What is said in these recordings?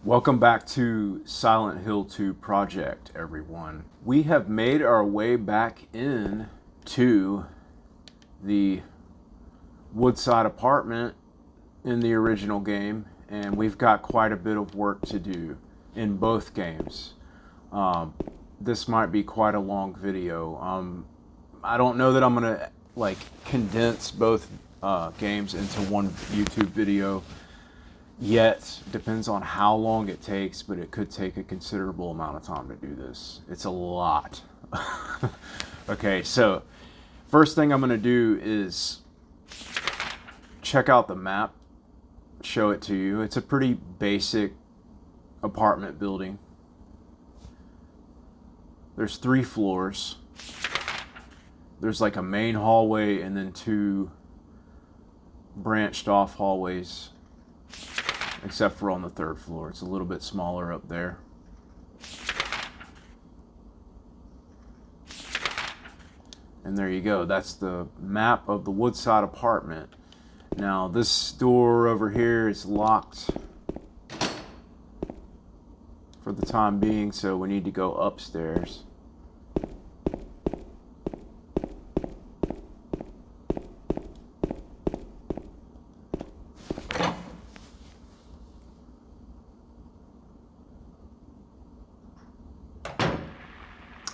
Welcome back to Silent Hill 2 Project, everyone. We have made our way back in to the woodside apartment in the original game, and we've got quite a bit of work to do in both games. This might be quite a long video. I don't know that I'm gonna condense both games into one YouTube video yet. Depends on how long it takes, but it could take a considerable amount of time to do this. It's a lot. Okay, so first thing I'm going to do is check out the map, show it to you. It's a pretty basic apartment building. There's 3 floors. There's like a main hallway and then 2 branched off hallways, except for on the 3rd floor. It's a little bit smaller up there. And there you go. That's the map of the woodside apartment. Now this door over here is locked for the time being, so we need to go upstairs.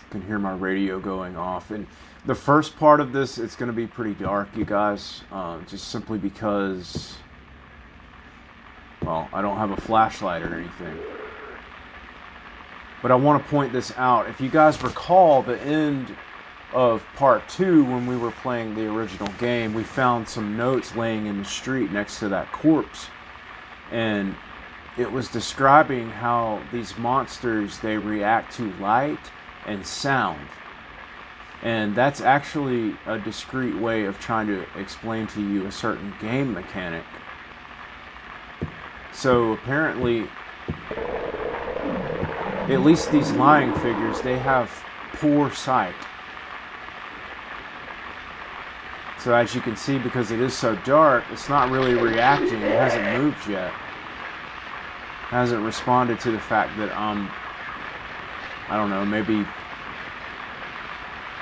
Can hear my radio going off, and the first part of this, it's going to be pretty dark, you guys, just simply because, well, I don't have a flashlight or anything. But I want to point this out. If you guys recall the end of part 2, when we were playing the original game, we found some notes laying in the street next to that corpse, and it was describing how these monsters, they react to light and sound. And that's actually a discrete way of trying to explain to you a certain game mechanic. So apparently, at least these lying figures, they have poor sight. So as you can see, because it is so dark, it's not really reacting. It hasn't moved yet. It hasn't responded to the fact that I don't know, maybe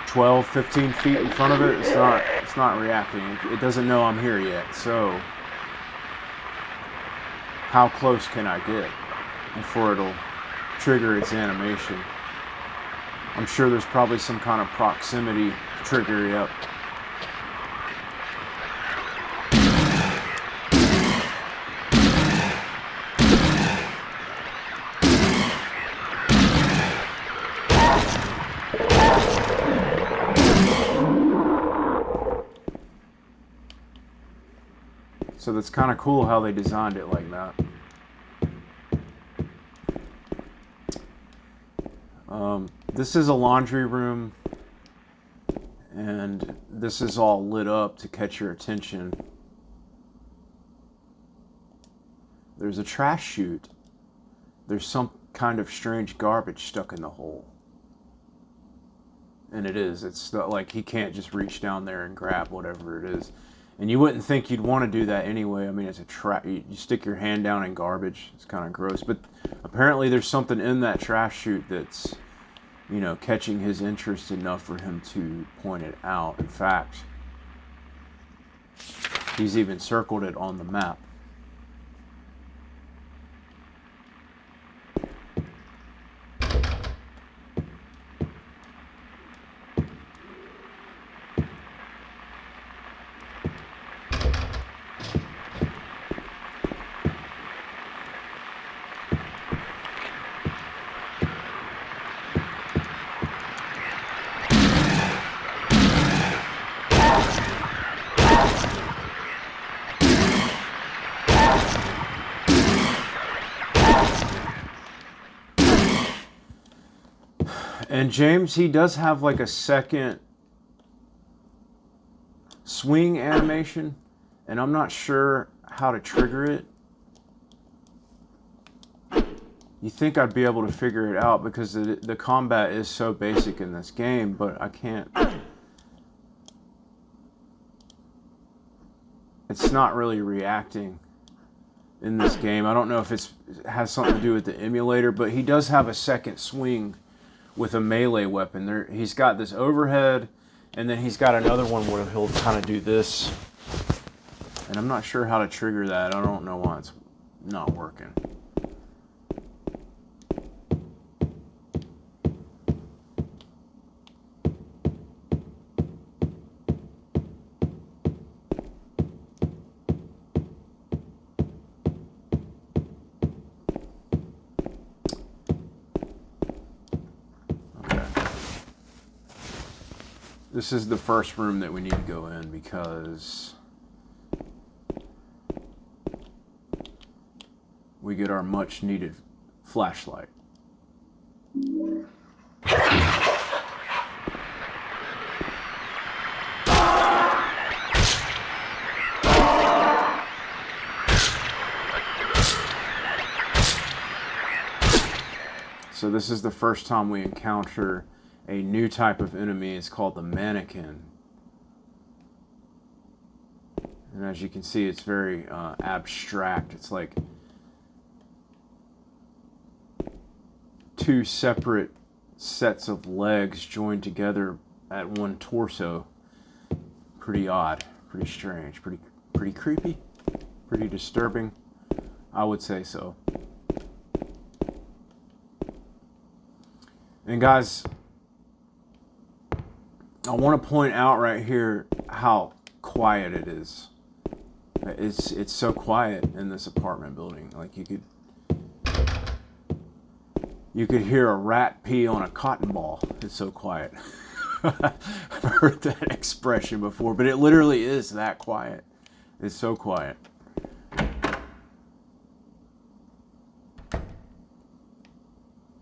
12, 15 feet in front of it. It's not reacting. It doesn't know I'm here yet. So how close can I get before it'll trigger its animation? I'm sure there's probably some kind of proximity trigger. Yep. So that's kind of cool how they designed it like that. This is a laundry room, and this is all lit up to catch your attention. There's a trash chute. There's some kind of strange garbage stuck in the hole. And it's not like he can't just reach down there and grab whatever it is. And you wouldn't think you'd want to do that anyway. I mean, it's you stick your hand down in garbage. It's kind of gross. But apparently there's something in that trash chute that's, you know, catching his interest enough for him to point it out. In fact, he's even circled it on the map. And James, he does have like a second swing animation, and I'm not sure how to trigger it. You think I'd be able to figure it out because the combat is so basic in this game, but I can't. It's not really reacting in this game. I don't know if it has something to do with the emulator, but he does have a second swing with a melee weapon. There, he's got this overhead, and then he's got another one where he'll kind of do this. And I'm not sure how to trigger that. I don't know why it's not working. This is the first room that we need to go in because we get our much needed flashlight. So this is the first time we encounter a new type of enemy. It's called the Mannequin. And as you can see, it's very abstract. It's like two separate sets of legs joined together at one torso. Pretty odd, pretty strange, pretty creepy, pretty disturbing. I would say so. And guys, I want to point out right here how quiet it is. It's so quiet in this apartment building. Like you could hear a rat pee on a cotton ball. It's so quiet. I've heard that expression before, but it literally is that quiet. It's so quiet.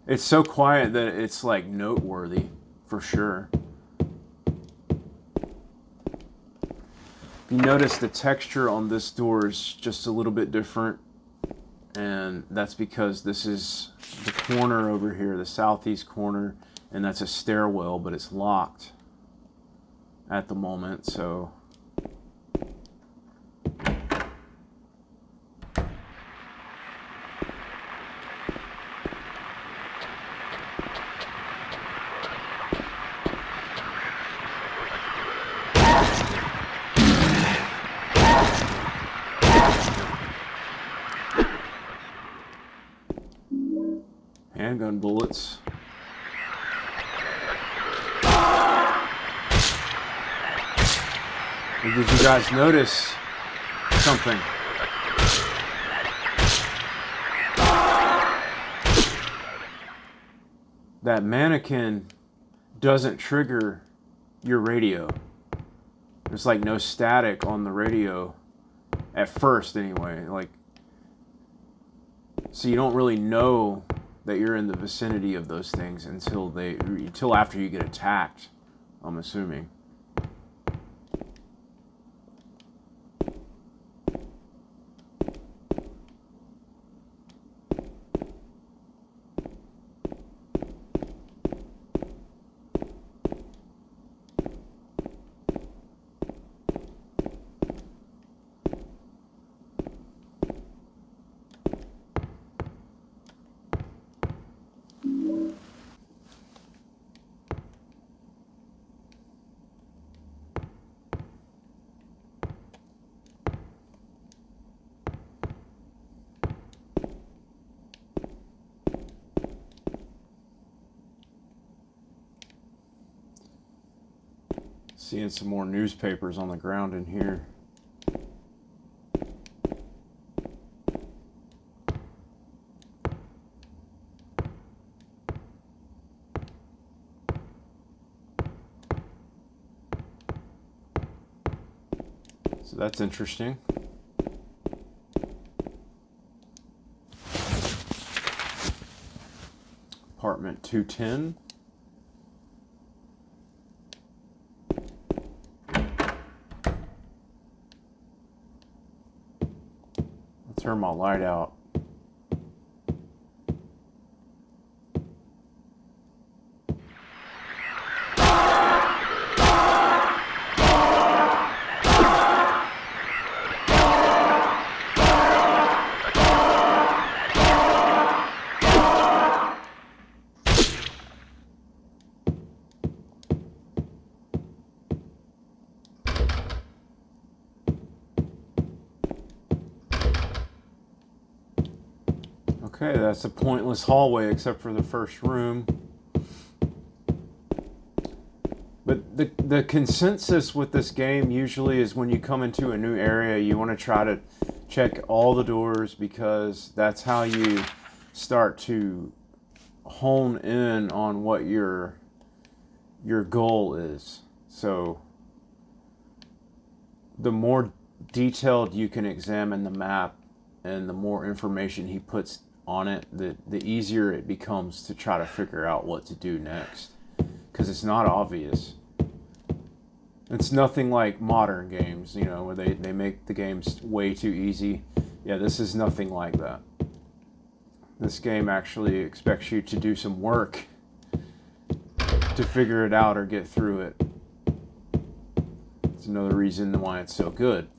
It's so quiet that it's like noteworthy for sure. If you notice, the texture on this door is just a little bit different, and that's because this is the corner over here, the southeast corner, and that's a stairwell, but it's locked at the moment, so handgun bullets. Did you guys notice something? That Mannequin doesn't trigger your radio. There's like no static on the radio at first anyway. Like, so you don't really know that you're in the vicinity of those things until after you get attacked, I'm assuming. Seeing some more newspapers on the ground in here. So that's interesting. Apartment 210. Turn my light out. Okay, that's a pointless hallway except for the first room. But the consensus with this game usually is when you come into a new area, you want to try to check all the doors, because that's how you start to hone in on what your goal is. So the more detailed you can examine the map and the more information he puts on it, the easier it becomes to try to figure out what to do next, because it's not obvious. It's nothing like modern games, you know, where they make the games way too easy. Yeah, this is nothing like that. This game actually expects you to do some work to figure it out or get through it. It's another reason why it's so good.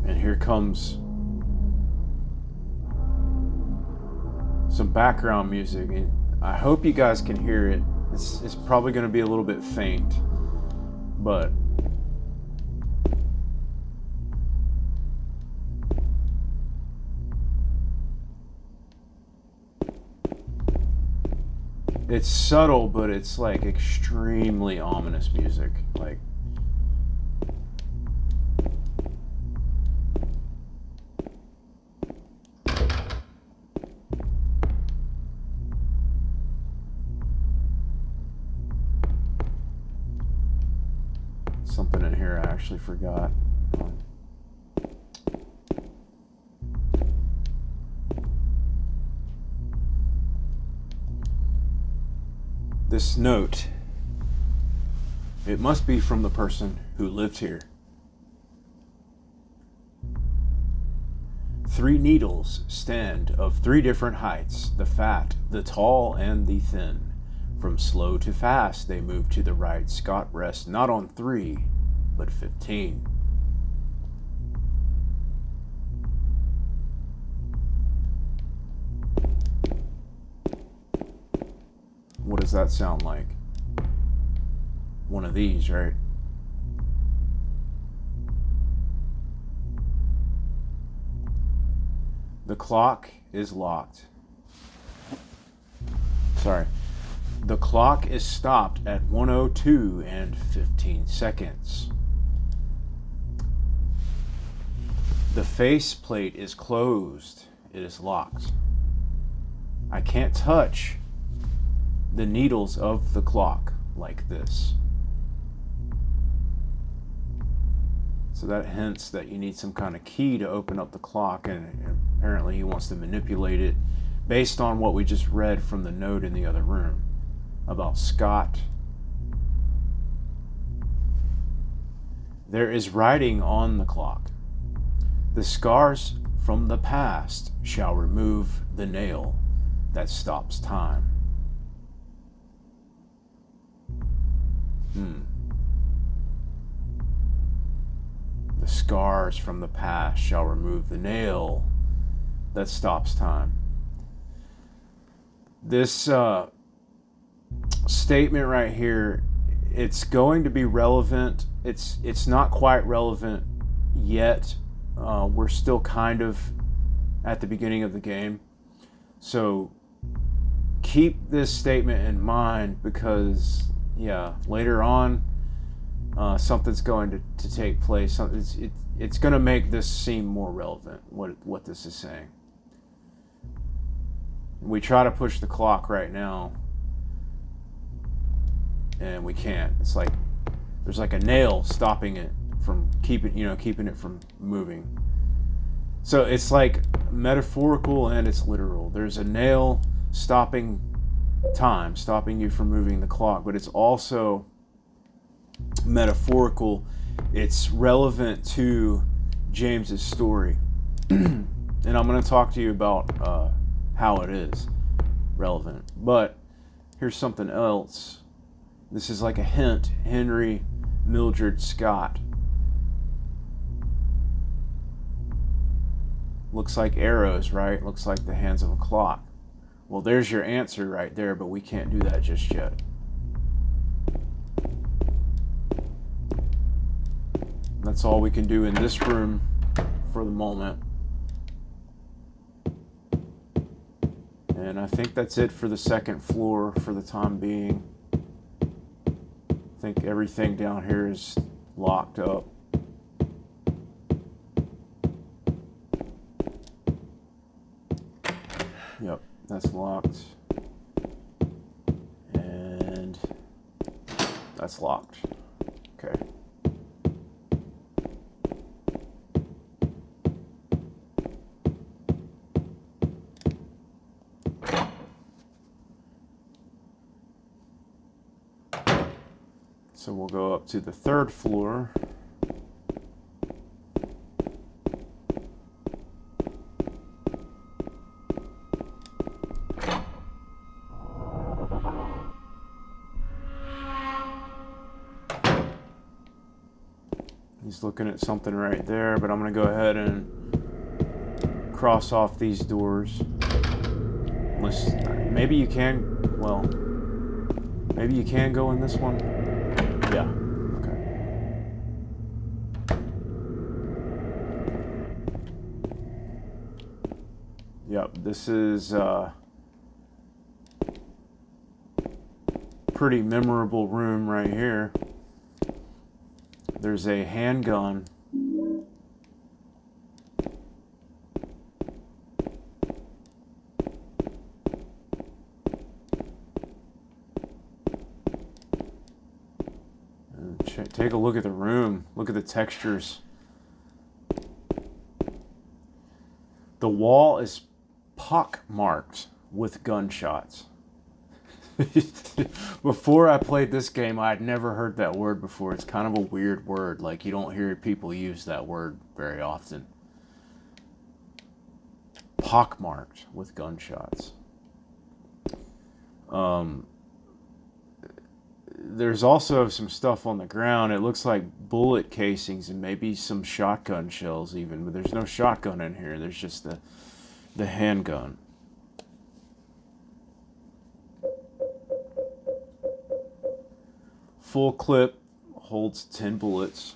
And here comes some background music. I hope you guys can hear it. It's probably going to be a little bit faint, but it's subtle, but it's like extremely ominous music. Like, something in here I actually forgot. This note, it must be from the person who lived here. 3 needles stand of 3 different heights, the fat, the tall, and the thin. From slow to fast they move to the right. Scott rests not on 3, but 15. What does that sound like? One of these, right? The clock is locked. Sorry. The clock is stopped at 1:02 and 15 seconds. The faceplate is closed. It is locked. I can't touch the needles of the clock like this. So that hints that you need some kind of key to open up the clock, and apparently he wants to manipulate it based on what we just read from the note in the other room about Scott. There is writing on the clock. The scars from the past shall remove the nail that stops time. The scars from the past shall remove the nail that stops time. This statement right here, it's going to be relevant. It's not quite relevant yet. We're still kind of at the beginning of the game. So keep this statement in mind, because later on something's going to take place. It's going to make this seem more relevant, what this is saying. We try to push the clock right now, and we can't. It's like there's like a nail stopping it from keeping it from moving. So it's like metaphorical and it's literal. There's a nail stopping time, stopping you from moving the clock, but it's also metaphorical. It's relevant to James's story. And I'm going to talk to you about how it is relevant. But here's something else. This is like a hint. Henry Mildred Scott. Looks like arrows, right? Looks like the hands of a clock. Well, there's your answer right there, but we can't do that just yet. That's all we can do in this room for the moment. And I think that's it for the second floor for the time being. I think everything down here is locked up. Yep, that's locked. And that's locked. Okay. So we'll go up to the third floor. He's looking at something right there, but I'm going to go ahead and cross off these doors. Unless, maybe you can, well, maybe you can go in this one. Yeah, okay. Yep, this is a pretty memorable room right here. There's a handgun. Take a look at the room. Look at the textures. The wall is pockmarked with gunshots. Before I played this game, I had never heard that word before. It's kind of a weird word. Like, you don't hear people use that word very often. Pockmarked with gunshots. There's also some stuff on the ground. It looks like bullet casings and maybe some shotgun shells even, but there's no shotgun in here. There's just the handgun. Full clip, holds 10 bullets.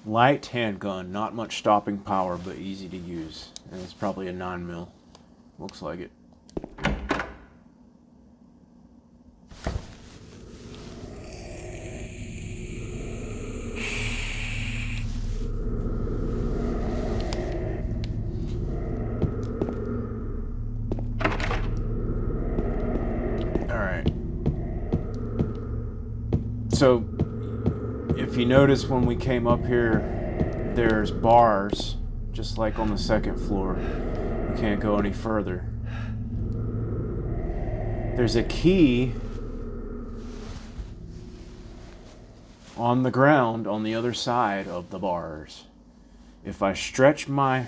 Light handgun, not much stopping power, but easy to use. And it's probably a 9mm. Looks like it. So, if you notice when we came up here, there's bars, just like on the second floor. We can't go any further. There's a key on the ground on the other side of the bars. If I stretch my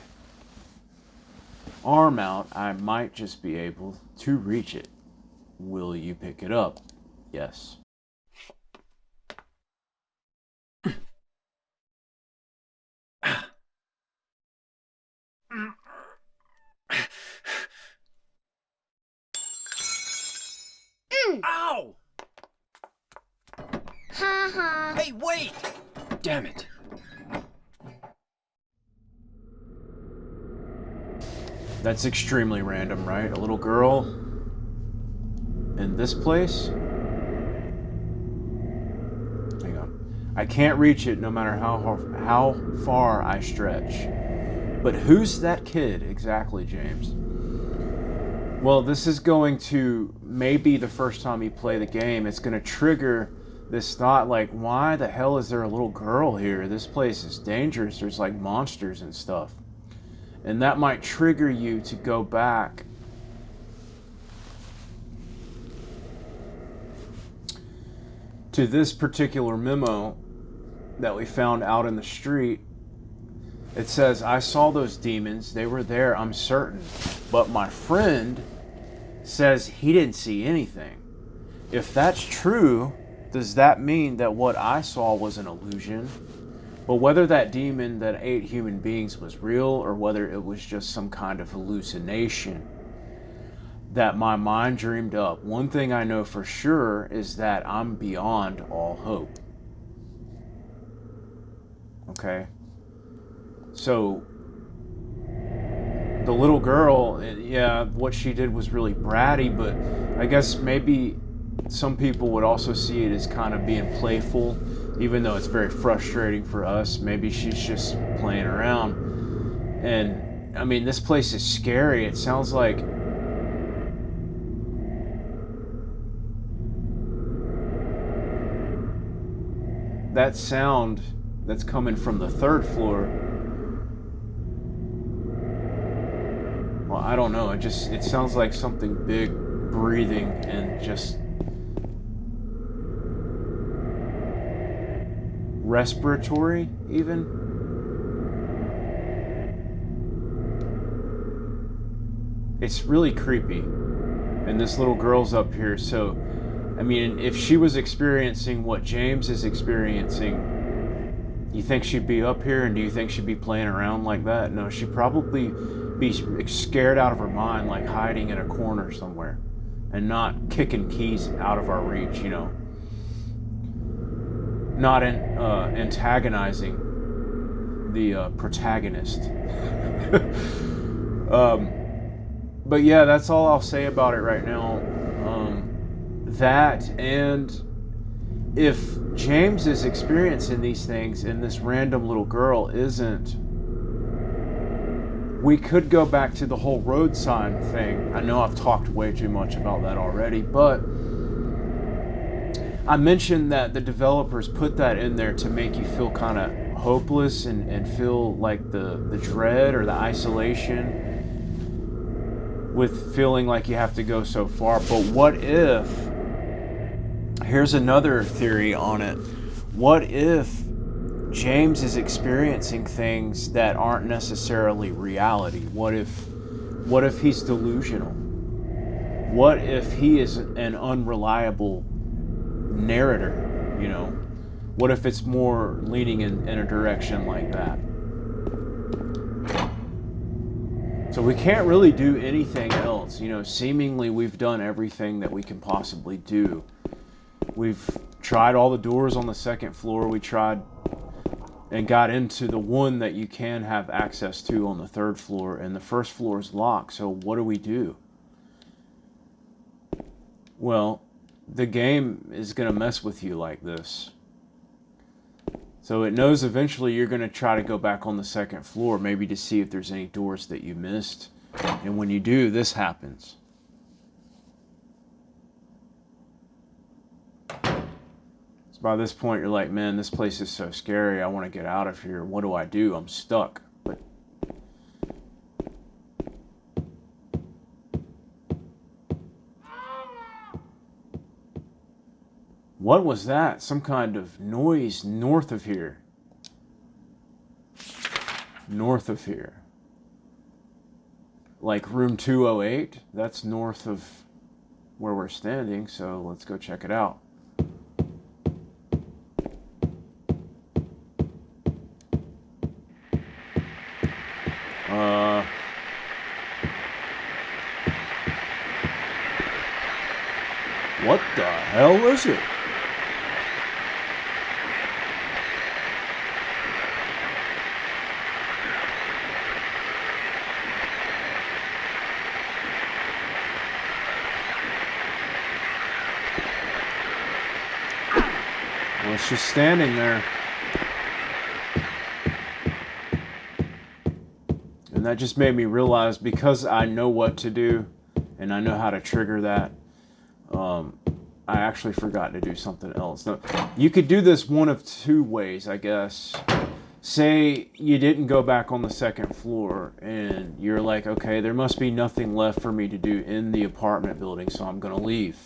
arm out, I might just be able to reach it. Will you pick it up? Yes. Ow! Hey, wait! Damn it. That's extremely random, right? A little girl in this place? Hang on. I can't reach it no matter how far I stretch. But who's that kid exactly, James? Well, this is going to, maybe the first time you play the game, it's going to trigger this thought like, why the hell is there a little girl here? This place is dangerous. There's like monsters and stuff. And that might trigger you to go back to this particular memo that we found out in the street. It says, I saw those demons. They were there, I'm certain. But my friend says he didn't see anything. If that's true, does that mean that what I saw was an illusion? But whether that demon that ate human beings was real or whether it was just some kind of hallucination that my mind dreamed up, one thing I know for sure is that I'm beyond all hope. Okay. So the little girl, yeah, what she did was really bratty, but I guess maybe some people would also see it as kind of being playful, even though it's very frustrating for us. Maybe she's just playing around. And I mean, this place is scary. It sounds like that sound that's coming from the 3rd floor. Well, I don't know. It sounds like something big breathing and just respiratory, even. It's really creepy. And this little girl's up here, so I mean, if she was experiencing what James is experiencing, you think she'd be up here, and do you think she'd be playing around like that? No, she'd probably be scared out of her mind, like hiding in a corner somewhere and not kicking keys out of our reach, you know. Not antagonizing the protagonist. But yeah, that's all I'll say about it right now. That, and if James is experiencing these things and this random little girl isn't, we could go back to the whole road sign thing. I know I've talked way too much about that already, but I mentioned that the developers put that in there to make you feel kind of hopeless and feel like the dread or the isolation with feeling like you have to go so far. But what if, here's another theory on it, what if James is experiencing things that aren't necessarily reality? What if he's delusional? What if he is an unreliable narrator, you know? What if it's more leaning in a direction like that? So we can't really do anything else, you know. Seemingly we've done everything that we can possibly do. We've tried all the doors on the 2nd floor. We tried and got into the one that you can have access to on the 3rd floor, and the 1st floor is locked. So what do we do? Well, the game is going to mess with you like this. So it knows eventually you're going to try to go back on the 2nd floor, maybe to see if there's any doors that you missed. And when you do, this happens. So by this point, you're like, man, this place is so scary. I want to get out of here. What do? I'm stuck. But what was that? Some kind of noise north of here. North of here. Like room 208? That's north of where we're standing, so let's go check it out. What the hell is it? Well, it's just standing there. And that just made me realize, because I know what to do and I know how to trigger that, I actually forgot to do something else. Now, you could do this one of two ways, I guess. Say you didn't go back on the 2nd floor and you're like, okay, there must be nothing left for me to do in the apartment building, so I'm gonna leave.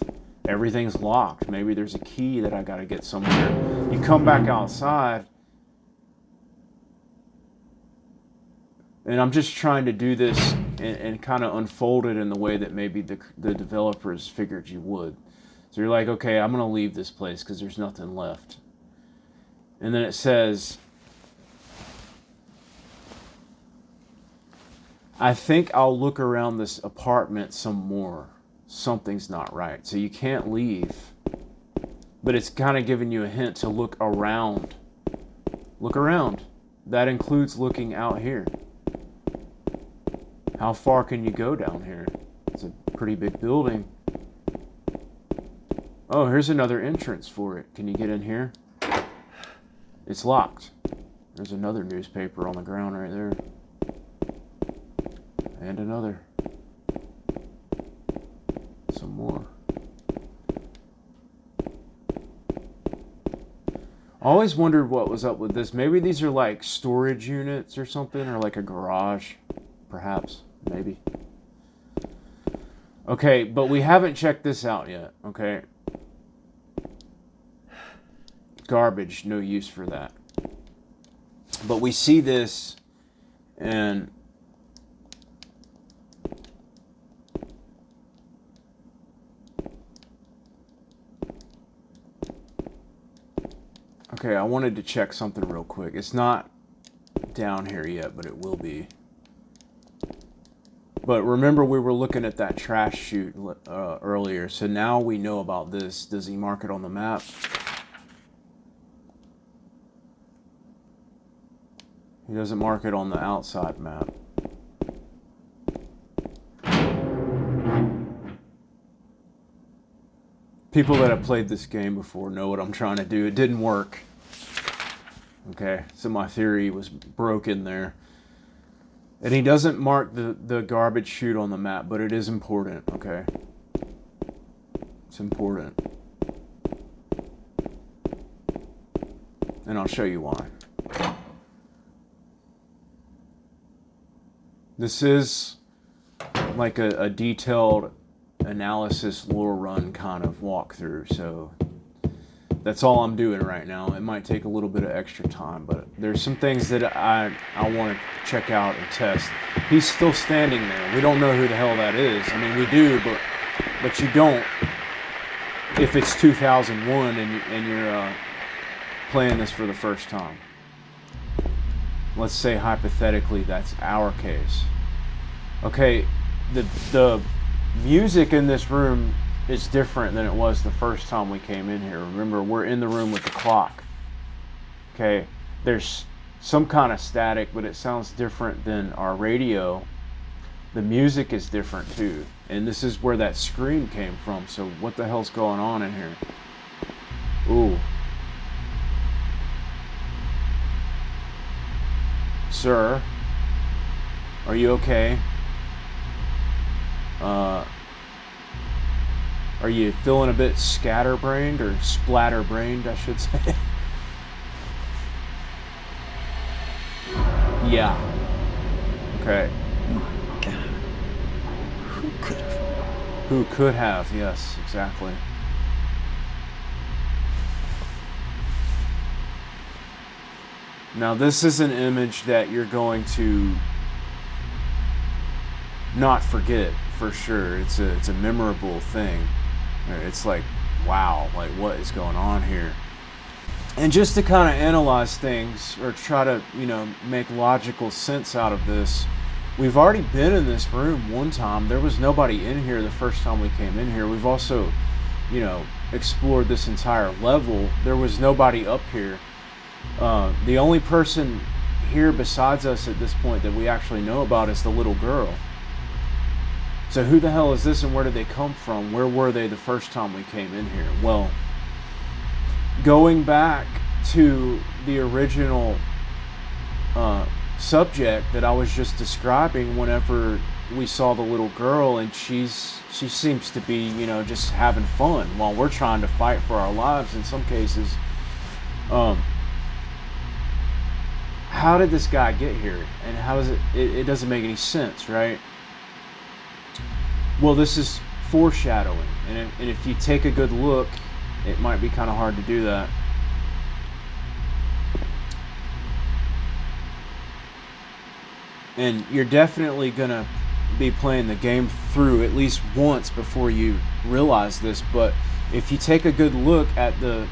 Everything's locked. Maybe there's a key that I gotta get somewhere. You come back outside, and I'm just trying to do this and kind of unfold it in the way that maybe the developers figured you would. So you're like, okay, I'm gonna leave this place because there's nothing left. And then it says, I think I'll look around this apartment some more. Something's not right. So you can't leave, but it's kind of giving you a hint to look around. Look around. that includes looking out here. How far can you go down here? It's a pretty big building. Oh, here's another entrance for it. Can you get in here? It's locked. There's another newspaper on the ground right there. And another. Some more. I always wondered what was up with this. Maybe these are like storage units or something, or like a garage. Perhaps. Maybe. Okay, but we haven't checked this out yet, okay? Garbage, no use for that. But we see this, and okay, I wanted to check something real quick. It's not down here yet, but it will be. But remember, we were looking at that trash chute earlier, so now we know about this. Does he mark it on the map? He doesn't mark it on the outside map. People that have played this game before know what I'm trying to do. It didn't work. Okay, so my theory was broken there. And he doesn't mark the garbage chute on the map, but it is important, okay? It's important. And I'll show you why. This is like a detailed analysis lore run kind of walkthrough, so that's all I'm doing right now. It might take a little bit of extra time, but there's some things that I want to check out and test. He's still standing there. We don't know who the hell that is. I mean, we do, but you don't if it's 2001 and you're playing this for the first time. Let's say hypothetically that's our case. Okay, the music in this room is different than it was the first time we came in here. Remember, we're in the room with the clock. Okay, there's some kind of static, but it sounds different than our radio. The music is different too, and this is where that scream came from. So what the hell's going on in here? Ooh. Sir, are you okay? Are you feeling a bit scatterbrained or splatterbrained, I should say? Yeah. Okay. Oh, God. Who could have? Who could have? Yes, exactly. Now, this is an image that you're going to not forget for sure. It's a memorable thing. It's like, wow, like what is going on here? And just to kind of analyze things or try to, make logical sense out of this, we've already been in this room one time. There was nobody in here the first time we came in here. We've also, explored this entire level. There was nobody up here. The only person here besides us at this point that we actually know about is the little girl. So who the hell is this and where did they come from? Where were they the first time we came in here? Well, going back to the original subject that I was just describing, whenever we saw the little girl, and she seems to be, just having fun while we're trying to fight for our lives in some cases. How did this guy get here? And how does it doesn't make any sense, right? Well, this is foreshadowing, and if you take a good look, it might be kind of hard to do that. And you're definitely gonna be playing the game through at least once before you realize this, but if you take a good look at the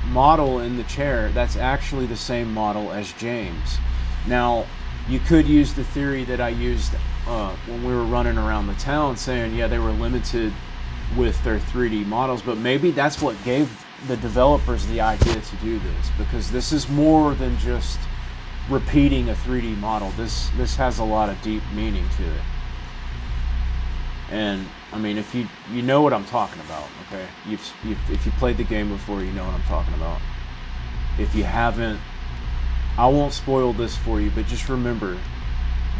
model in the chair, that's actually the same model as James. Now, you could use the theory that I used when we were running around the town, saying, yeah, they were limited with their 3D models, but maybe that's what gave the developers the idea to do this, because this is more than just repeating a 3D model. This has a lot of deep meaning to it. And I mean, if you know what I'm talking about, okay? If you played the game before, you know what I'm talking about. If you haven't, I won't spoil this for you, but just remember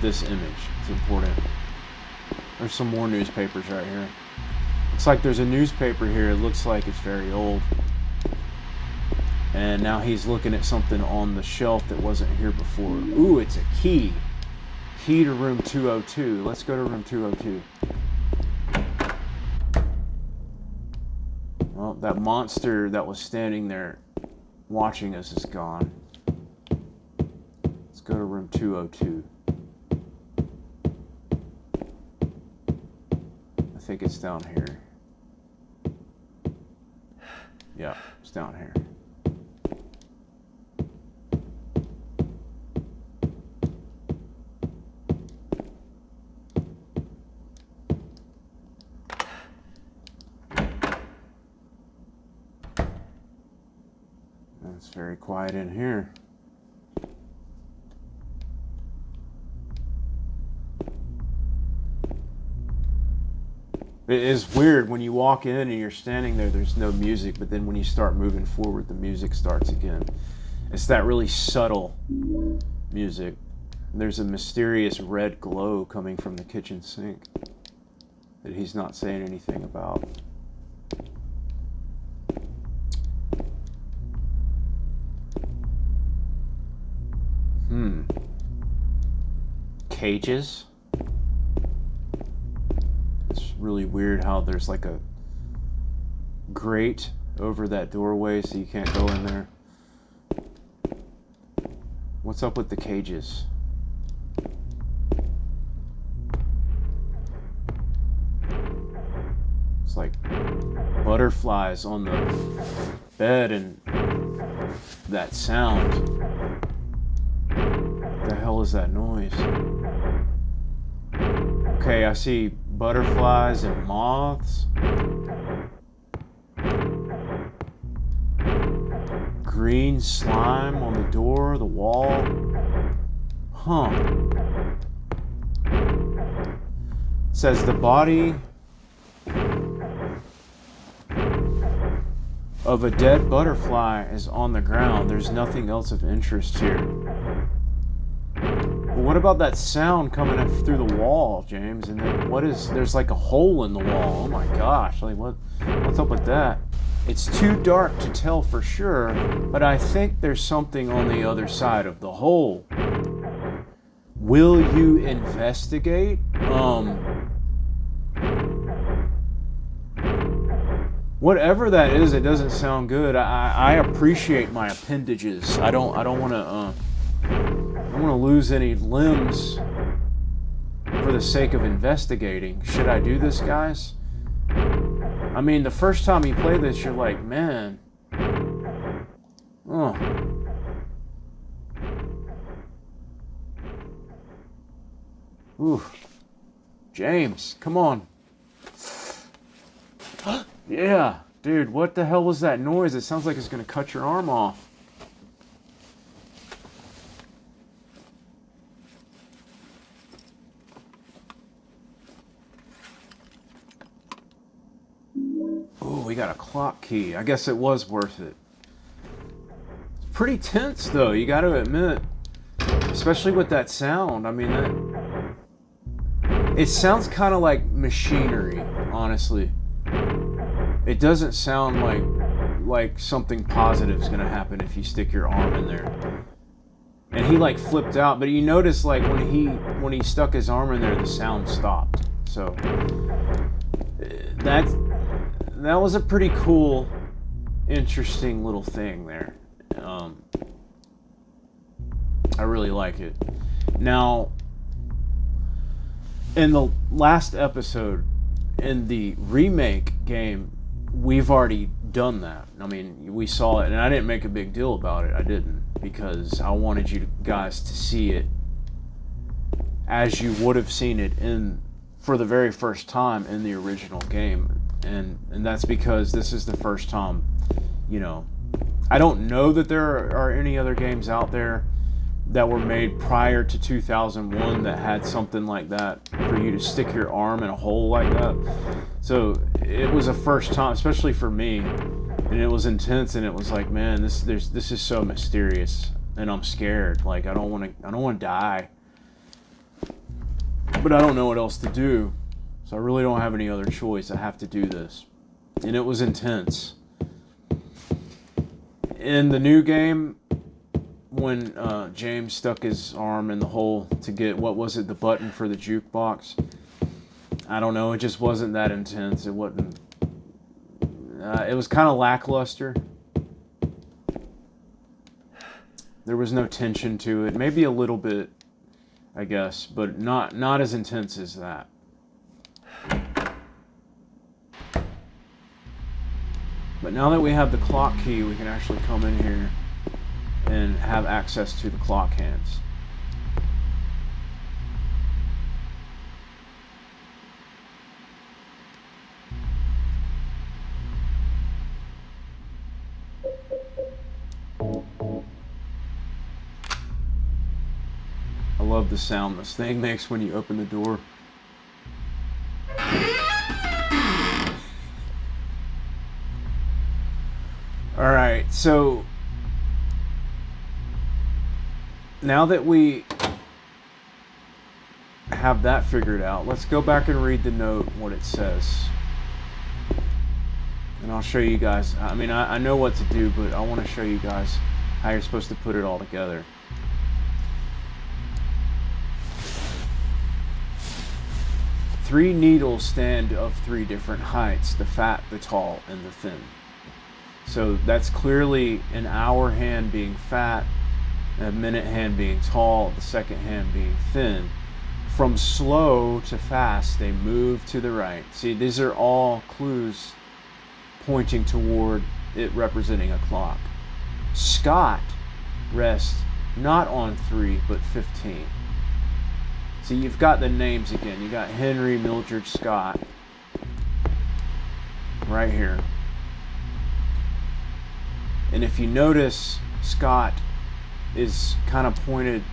this image. It's important. There's some more newspapers right here. Looks like there's a newspaper here. It looks like it's very old. And now he's looking at something on the shelf that wasn't here before. Ooh, it's a key. Key to room 202. Let's go to room 202. Well, that monster that was standing there watching us is gone. Let's go to room 202. I think it's down here. Yeah, it's down here. It's very quiet in here. It is weird when you walk in and you're standing there, there's no music, but then when you start moving forward, the music starts again. It's that really subtle music. There's a mysterious red glow coming from the kitchen sink that he's not saying anything about. Cages. It's really weird how there's like a grate over that doorway so you can't go in there. What's up with the cages? It's like butterflies on the bed and that sound. What the hell is that noise? Okay, I see butterflies and moths. Green slime on the door, the wall. Huh. It says the body of a dead butterfly is on the ground. There's nothing else of interest here. But what about that sound coming up through the wall, James? And then there's like a hole in the wall. Oh my gosh, like what's up with that? It's too dark to tell for sure, but I think there's something on the other side of the hole. Will you investigate? Whatever that is, it doesn't sound good. I appreciate my appendages. I don't want to lose any limbs for the sake of investigating. Should I do this, guys? I mean, the first time you play this, you're like, man. Oh. Ooh. James, come on. Yeah, dude, what the hell was that noise? It sounds like it's going to cut your arm off. Oh, we got a clock key. I guess it was worth it. It's pretty tense, though, you got to admit. Especially with that sound. I mean, it sounds kind of like machinery, honestly. It doesn't sound like something positive is going to happen if you stick your arm in there. And he like flipped out, but you notice like when he stuck his arm in there, the sound stopped. So that was a pretty cool, interesting little thing there. I really like it. Now, in the last episode, in the remake game, we've already done that. I mean, we saw it, and I didn't make a big deal about it. I didn't, because I wanted you guys to see it as you would have seen it for the very first time in the original game. And that's because this is the first time, I don't know that there are any other games out there that were made prior to 2001 that had something like that for you to stick your arm in a hole like that. So it was a first time, especially for me, and it was intense. And it was like, man, this is so mysterious, and I'm scared. Like I don't want to die, but I don't know what else to do. So I really don't have any other choice. I have to do this, and it was intense. In the new game, when James stuck his arm in the hole to get, what was it, the button for the jukebox? I don't know, it just wasn't that intense. It wasn't, it was kind of lackluster. There was no tension to it. Maybe a little bit, I guess, but not as intense as that. But now that we have the clock key, we can actually come in here and have access to the clock hands. I love the sound this thing makes when you open the door. Alright, so now that we have that figured out, let's go back and read the note, what it says. And I'll show you guys. I mean, I know what to do, but I want to show you guys how you're supposed to put it all together. Three needles stand of three different heights: the fat, the tall, and the thin. So that's clearly an hour hand being fat, a minute hand being tall, the second hand being thin. From slow to fast, they move to the right. See, these are all clues pointing toward it representing a clock. Scott rests not on 3, but 15. See, you've got the names again. You got Henry, Mildred, Scott, right here. And if you notice, Scott is kind of pointed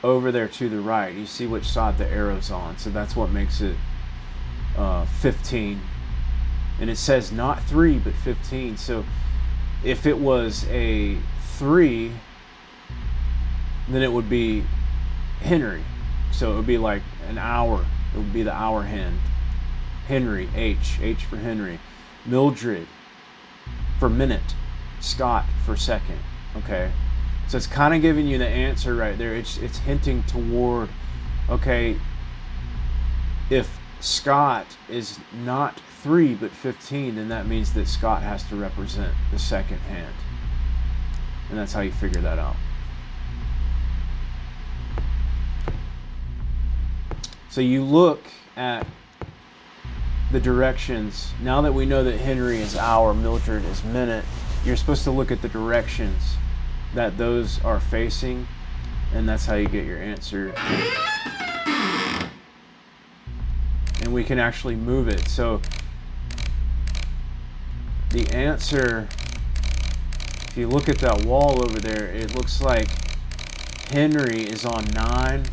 over there to the right. You see which side the arrow's on, so that's what makes it 15. And it says not 3, but 15. So if it was a 3, then it would be Henry. So it would be like an hour. It would be the hour hand. Henry, H for Henry. Mildred for minute. Scott for second. Okay, so it's kind of giving you the answer right there. It's hinting toward, okay, if Scott is not 3 but 15, then that means that Scott has to represent the second hand, and that's how you figure that out. So you look at the directions. Now that we know that Henry is hour, Mildred is minute, you're supposed to look at the directions that those are facing, and that's how you get your answer. And we can actually move it. So the answer, if you look at that wall over there, it looks like Henry is on 9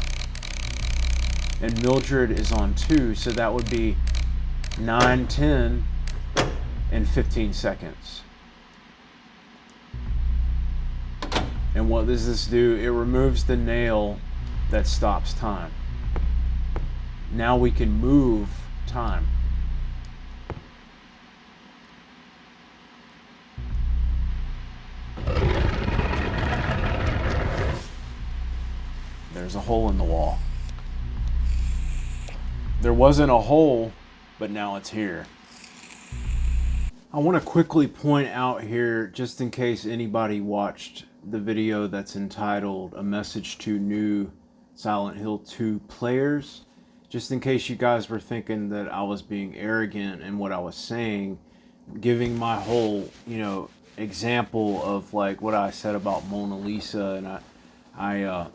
and Mildred is on 2, so that would be 9, 10, and 15 seconds. And what does this do? It removes the nail that stops time. Now we can move time. There's a hole in the wall. There wasn't a hole, but now it's here. I want to quickly point out here, just in case anybody watched the video that's entitled A Message to New Silent Hill 2 Players, just in case you guys were thinking that I was being arrogant in what I was saying, giving my whole, example of like what I said about Mona Lisa, and I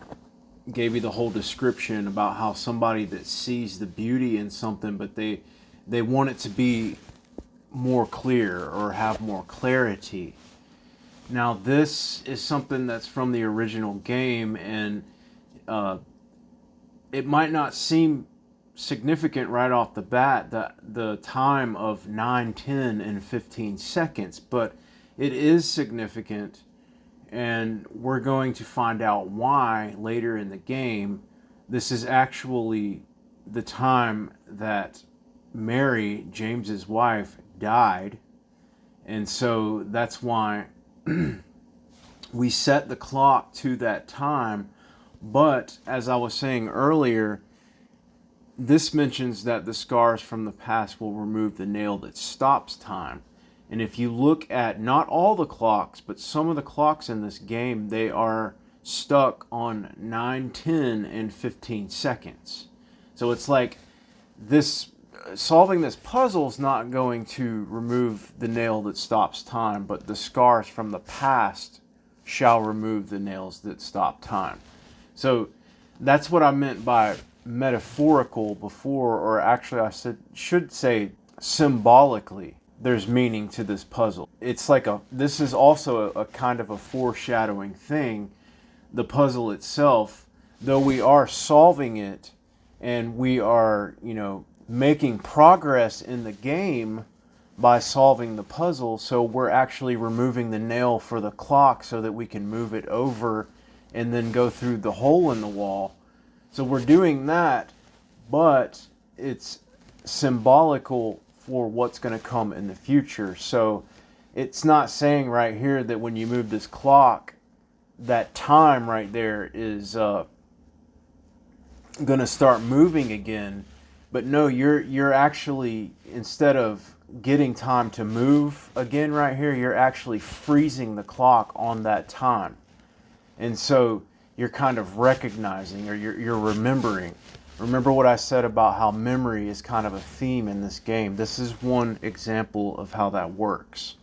gave you the whole description about how somebody that sees the beauty in something, but they want it to be more clear or have more clarity. Now this is something that's from the original game, and it might not seem significant right off the bat, the time of 9, 10, and 15 seconds, but it is significant, and we're going to find out why later in the game. This is actually the time that Mary, James's wife, died, and so that's why we set the clock to that time. But as I was saying earlier, this mentions that the scars from the past will remove the nail that stops time. And if you look at not all the clocks, but some of the clocks in this game, they are stuck on 9, 10, and 15 seconds. So it's like this solving this puzzle is not going to remove the nail that stops time, but the scars from the past shall remove the nails that stop time. So that's what I meant by metaphorical before, or actually should say symbolically. There's meaning to this puzzle. It's like this is also a kind of a foreshadowing thing. The puzzle itself, though we are solving it and we are, making progress in the game by solving the puzzle, so we're actually removing the nail for the clock so that we can move it over and then go through the hole in the wall. So we're doing that, but it's symbolical for what's going to come in the future. So it's not saying right here that when you move this clock, that time right there is going to start moving again. But no, you're actually, instead of getting time to move again right here, you're actually freezing the clock on that time. And so you're kind of recognizing, or you're remembering. Remember what I said about how memory is kind of a theme in this game. This is one example of how that works.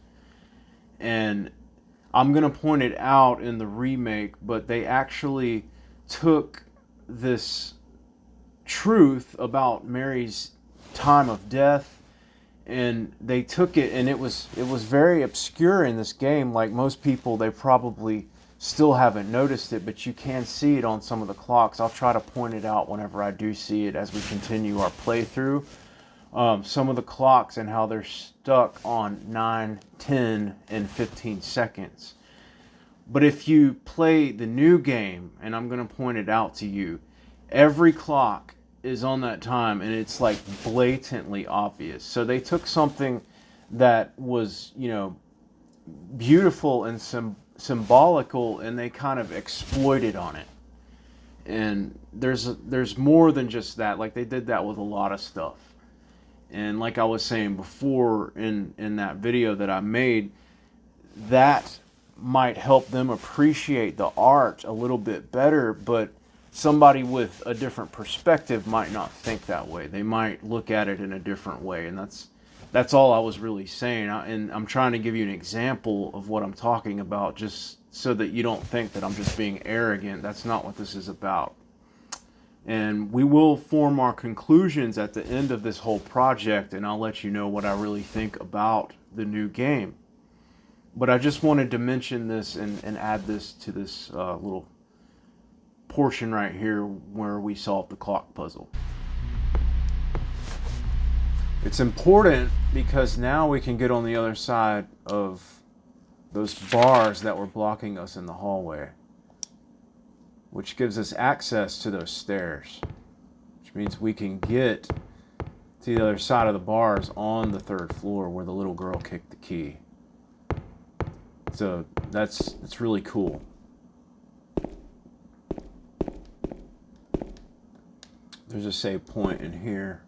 And I'm going to point it out in the remake, but they actually took this truth about Mary's time of death, and they took it, and it was very obscure in this game. Like most people, they probably still haven't noticed it, but you can see it on some of the clocks. I'll try to point it out whenever I do see it as we continue our playthrough. Some of the clocks and how they're stuck on 9, 10, and 15 seconds. But if you play the new game, and I'm going to point it out to you, every clock is on that time, and it's like blatantly obvious. So they took something that was, beautiful and symbolical, and they kind of exploited on it. And there's more than just that. Like they did that with a lot of stuff. And like I was saying before in that video that I made, that might help them appreciate the art a little bit better, but somebody with a different perspective might not think that way. They might look at it in a different way, and that's all I was really saying. And I'm trying to give you an example of what I'm talking about, just so that you don't think that I'm just being arrogant. That's not what this is about. And we will form our conclusions at the end of this whole project, and I'll let you know what I really think about the new game. But I just wanted to mention this and add this to this little portion right here where we solve the clock puzzle. It's important because now we can get on the other side of those bars that were blocking us in the hallway, which gives us access to those stairs, which means we can get to the other side of the bars on the 3rd floor where the little girl kicked the key. So that's really cool. There's a save point in here.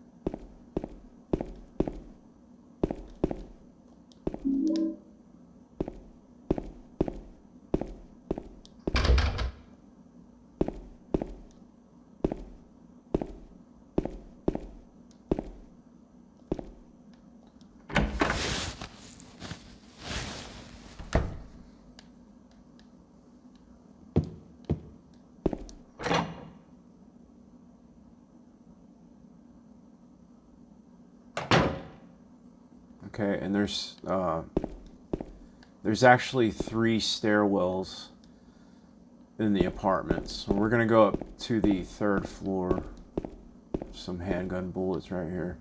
Okay, and there's There's actually 3 stairwells in the apartments. So we're gonna go up to the 3rd floor. Some handgun bullets right here.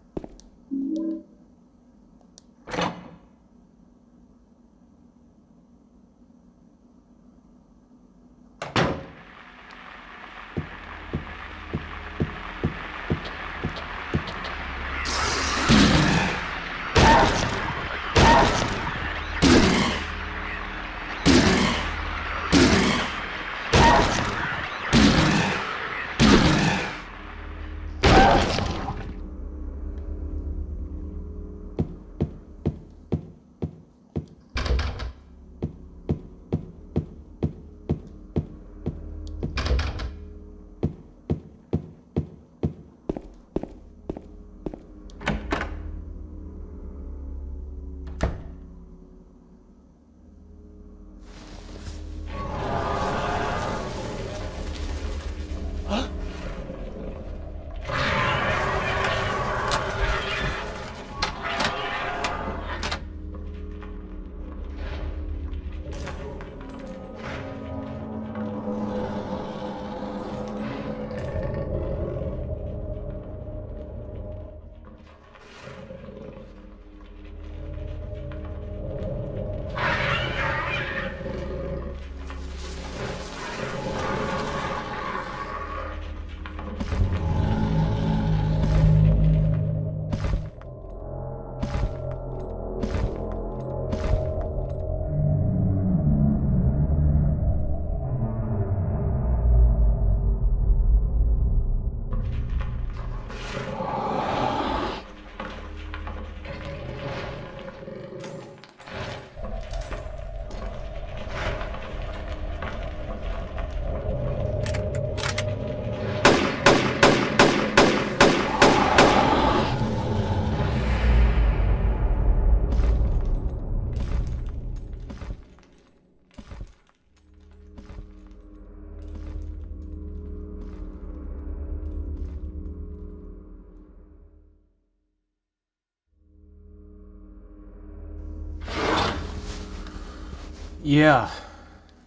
Yeah,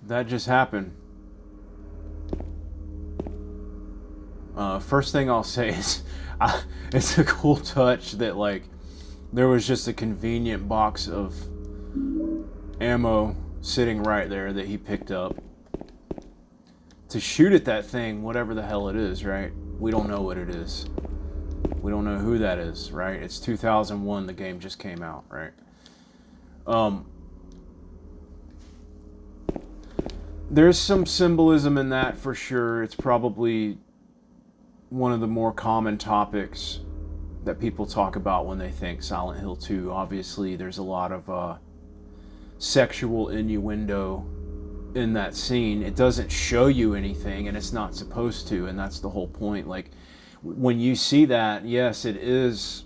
that just happened. First thing I'll say is, it's a cool touch that, like, there was just a convenient box of ammo sitting right there that he picked up to shoot at that thing, whatever the hell it is, right? We don't know what it is. We don't know who that is, right? It's 2001, the game just came out, right? There's some symbolism in that for sure. It's probably one of the more common topics that people talk about when they think Silent Hill 2. Obviously, there's a lot of sexual innuendo in that scene. It doesn't show you anything, and it's not supposed to, and that's the whole point. Like, when you see that, yes, it is.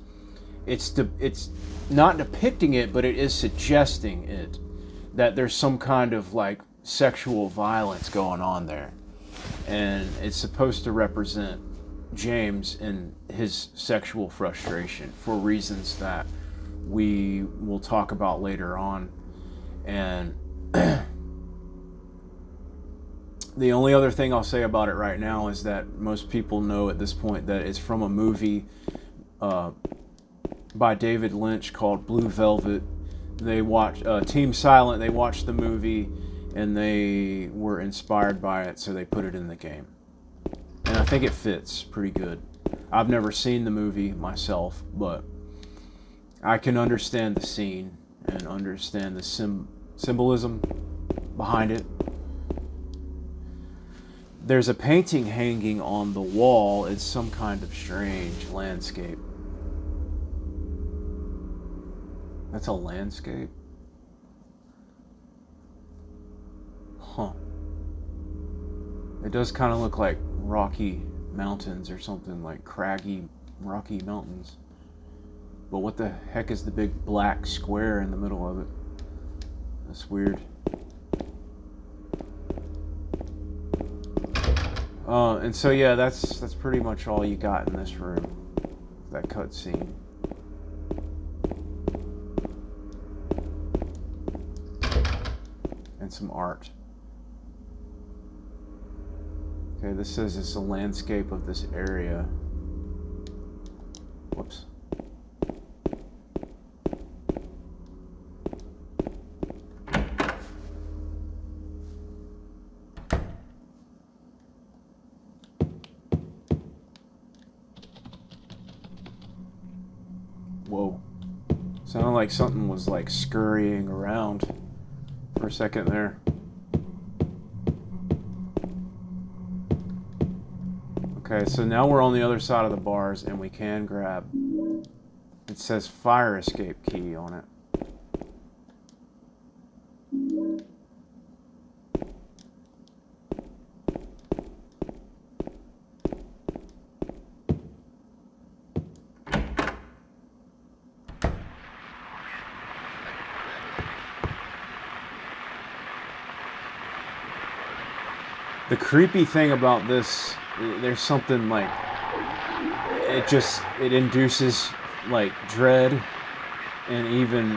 It's not depicting it, but it is suggesting it, that there's some kind of like sexual violence going on there, and it's supposed to represent James and his sexual frustration for reasons that we will talk about later on. And the only other thing I'll say about it right now is that most people know at this point that it's from a movie by David Lynch called Blue Velvet. They watched Team Silent. They watched the movie and they were inspired by it, so they put it in the game. And I think it fits pretty good. I've never seen the movie myself, but I can understand the scene and understand the symbolism behind it. There's a painting hanging on the wall. It's some kind of strange landscape. That's a landscape? Huh. It does kind of look like rocky mountains or something, like craggy, rocky mountains. But what the heck is the big black square in the middle of it? That's weird. And so yeah, that's pretty much all you got in this room. That cutscene. and some art. Okay, this says it's a landscape of this area. Whoops. Whoa. Sounded like something was like scurrying around for a second there. Okay, so now we're on the other side of the bars and we can grab, it says fire escape key on it. The creepy thing about this, there's something like, it induces like dread and even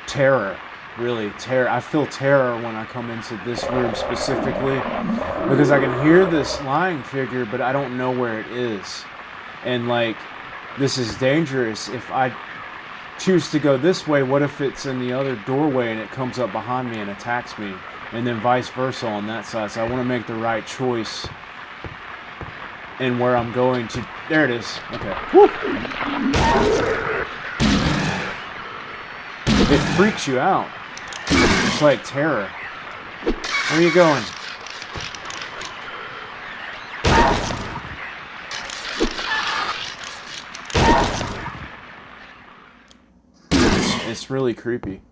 terror, really terror. I feel terror when I come into this room specifically because I can hear this lying figure, but I don't know where it is. And like, this is dangerous. If I choose to go this way, what if it's in the other doorway and it comes up behind me and attacks me? And then vice versa on that side. So I want to make the right choice in where I'm going to. There it is. Okay. Woo. It freaks you out. It's like terror. Where are you going? It's really creepy.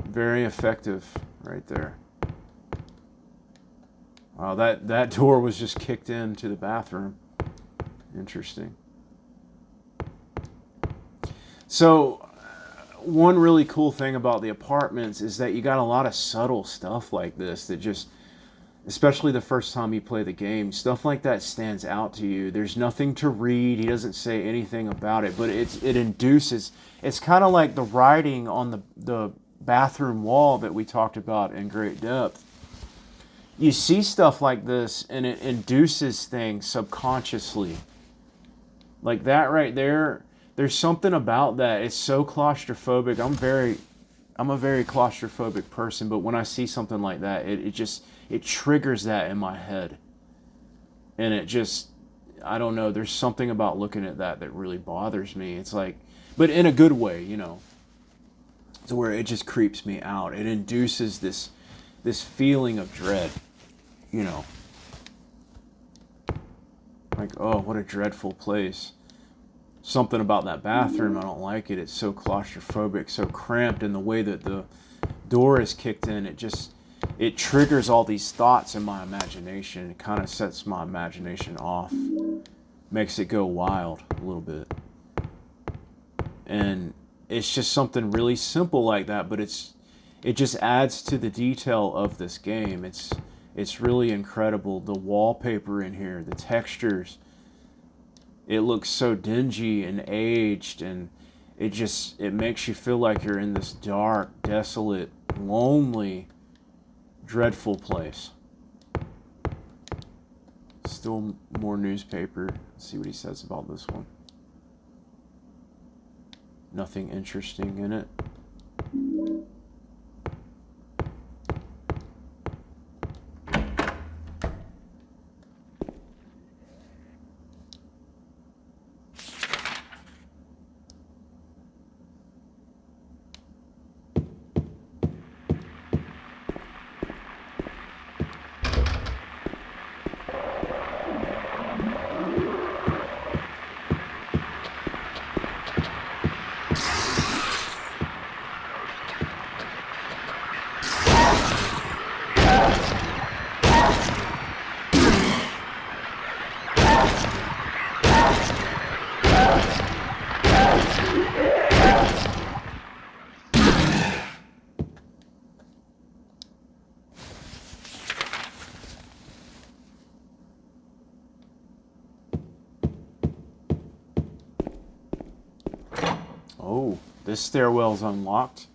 Very effective right there. Wow, that door was just kicked into the bathroom. Interesting. So, one really cool thing about the apartments is that you got a lot of subtle stuff like this that just, especially the first time you play the game, stuff like that stands out to you. There's nothing to read. He doesn't say anything about it, but it induces. It's kind of like the writing on the bathroom wall that we talked about in great depth. You see stuff like this and it induces things subconsciously. Like that right there, there's something about that. It's so claustrophobic. I'm a very claustrophobic person, but when I see something like that, it triggers that in my head. And it just, I don't know, there's something about looking at that really bothers me. It's like, but in a good way, you know. To where it just creeps me out. It induces this feeling of dread, you know. Like, oh, what a dreadful place. Something about that bathroom, I don't like it. It's so claustrophobic, so cramped, and the way that the door is kicked in, it triggers all these thoughts in my imagination. It kind of sets my imagination off, makes it go wild a little bit. And it's just something really simple like that, but it just adds to the detail of this game. It's really incredible. The wallpaper in here, the textures, it looks so dingy and aged, and it makes you feel like you're in this dark, desolate, lonely, dreadful place. Still more newspaper. Let's see what he says about this one. Nothing interesting in it. Oh, this stairwell's unlocked.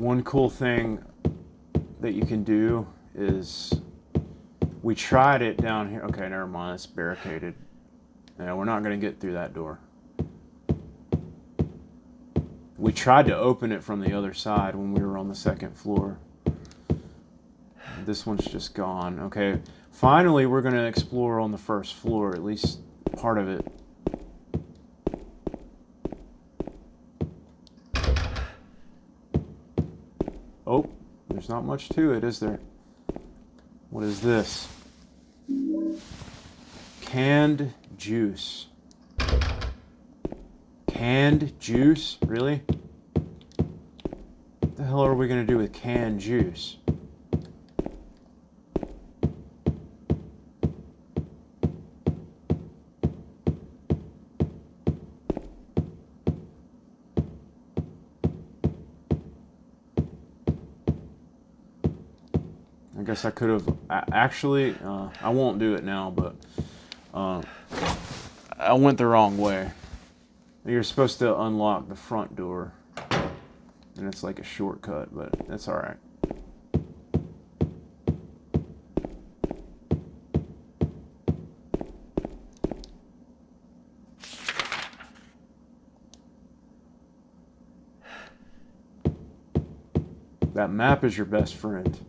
One cool thing that you can do is, we tried it down here. Okay, never mind, it's barricaded. Yeah, we're not going to get through that door. We tried to open it from the other side when we were on the second floor. This one's just gone. Okay, finally we're going to explore on the first floor, at least part of it. Oh, there's not much to it, is there? What is this? Canned juice. Canned juice? Really? What the hell are we going to do with canned juice? I guess I could have actually, I won't do it now, but I went the wrong way. You're supposed to unlock the front door, and it's like a shortcut, but that's all right. That map is your best friend.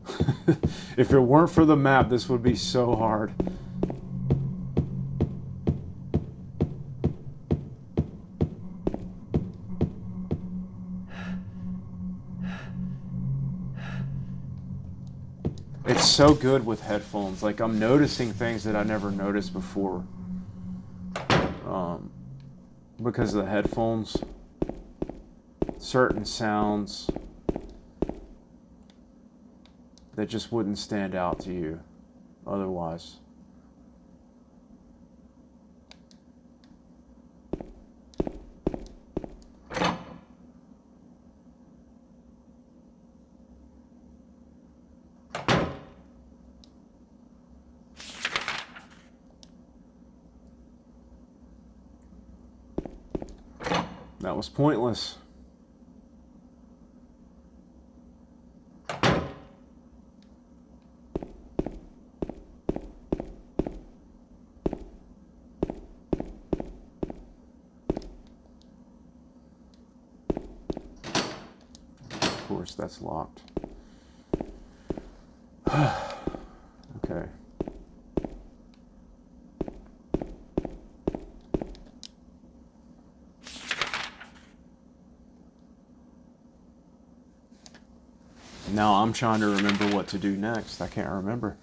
If it weren't for the map, this would be so hard. It's so good with headphones. Like, I'm noticing things that I never noticed before. Because of the headphones. Certain sounds that just wouldn't stand out to you otherwise. That was pointless. Of course, that's locked. Okay. Now I'm trying to remember what to do next. I can't remember.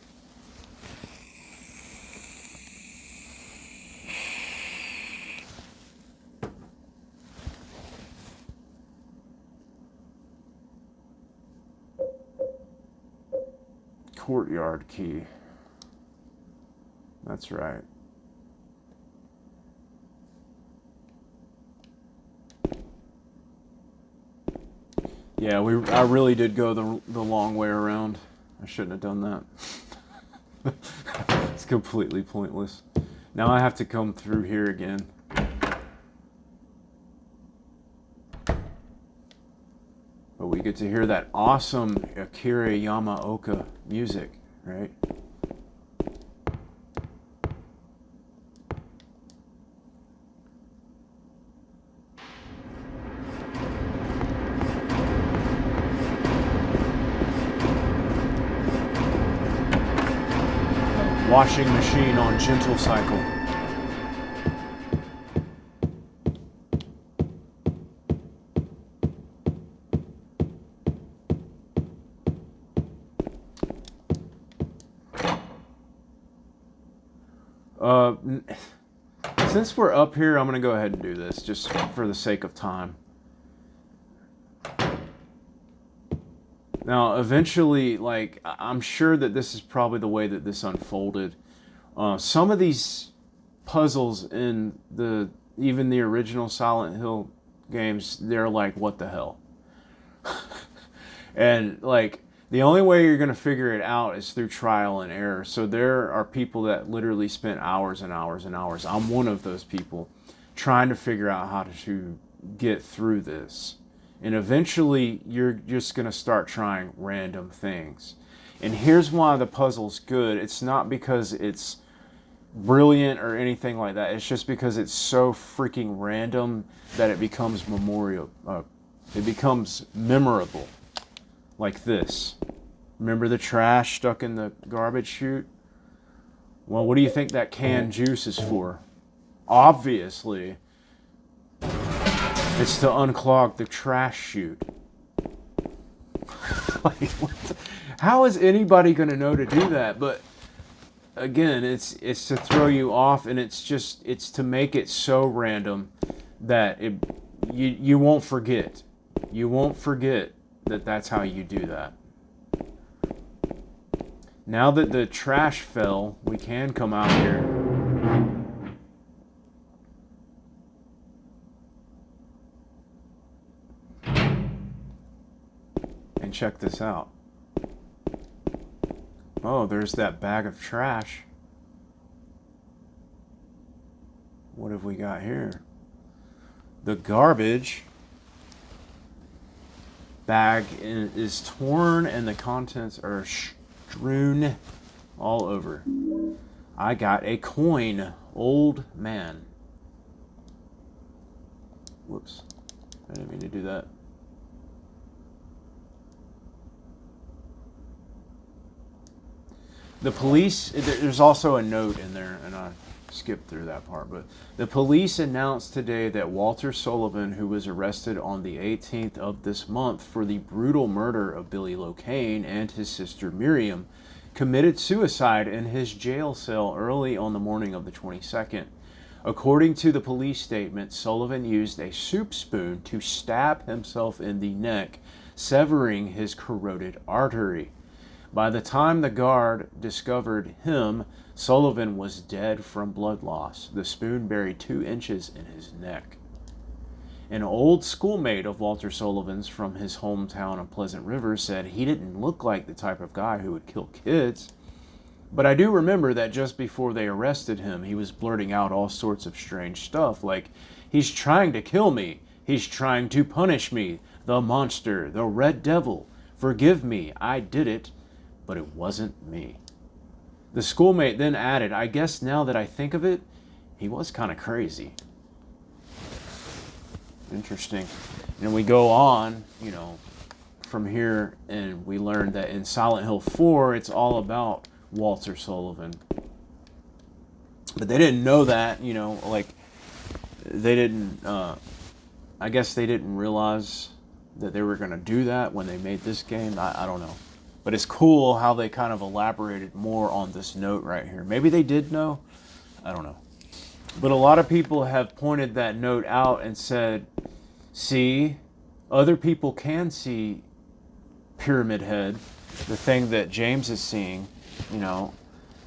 Courtyard key. That's right. Yeah, I really did go the long way around. I shouldn't have done that. It's completely pointless. Now I have to come through here again. But we get to hear that awesome Akira Yamaoka music, right? Washing machine on gentle cycle. Since we're up here, I'm going to go ahead and do this just for the sake of time. Now, eventually, like, I'm sure that this is probably the way that this unfolded. Some of these puzzles in even the original Silent Hill games, they're like, what the hell? And, like, the only way you're going to figure it out is through trial and error. So there are people that literally spent hours and hours and hours. I'm one of those people trying to figure out how to get through this. And eventually, you're just going to start trying random things. And here's why the puzzle's good. It's not because it's brilliant or anything like that. It's just because it's so freaking random that it becomes it becomes memorable. Like this. Remember the trash stuck in the garbage chute? Well, what do you think that canned juice is for? Obviously, it's to unclog the trash chute. Like, how is anybody going to know to do that? But again, it's to throw you off, and it's to make it so random that you won't forget. You won't forget that that's how you do that. Now that the trash fell, we can come out here. And check this out. Oh, there's that bag of trash. What have we got here? The garbage bag is torn and the contents are strewn all over. I got a coin, old man. Whoops. I didn't mean to do that. The police, there's also a note in there, and I skipped through that part, but the police announced today that Walter Sullivan, who was arrested on the 18th of this month for the brutal murder of Billy Locane and his sister Miriam, committed suicide in his jail cell early on the morning of the 22nd. According to the police statement, Sullivan used a soup spoon to stab himself in the neck, severing his carotid artery. By the time the guard discovered him, Sullivan was dead from blood loss, the spoon buried 2 inches in his neck. An old schoolmate of Walter Sullivan's from his hometown of Pleasant River said he didn't look like the type of guy who would kill kids. But I do remember that just before they arrested him, he was blurting out all sorts of strange stuff, like, "He's trying to kill me. He's trying to punish me. The monster, the red devil. Forgive me, I did it. But it wasn't me." The schoolmate then added, "I guess now that I think of it, he was kind of crazy." Interesting. And we go on, from here, and we learn that in Silent Hill 4, it's all about Walter Sullivan. But they didn't know that, they didn't, I guess they didn't realize that they were going to do that when they made this game. I don't know. But it's cool how they kind of elaborated more on this note right here. Maybe they did know. I don't know. But a lot of people have pointed that note out and said, see, other people can see Pyramid Head, the thing that James is seeing,